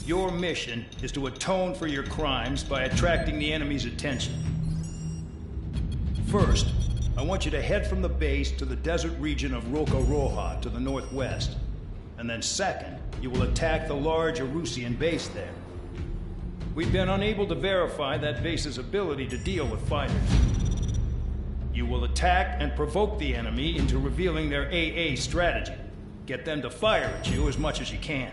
Your mission is to atone for your crimes by attracting the enemy's attention. First, I want you to head from the base to the desert region of Roca-Roja to the northwest. And then second, you will attack the large Erusian base there. We've been unable to verify that base's ability to deal with fighters. You will attack and provoke the enemy into revealing their AA strategy. Get them to fire at you as much as you can.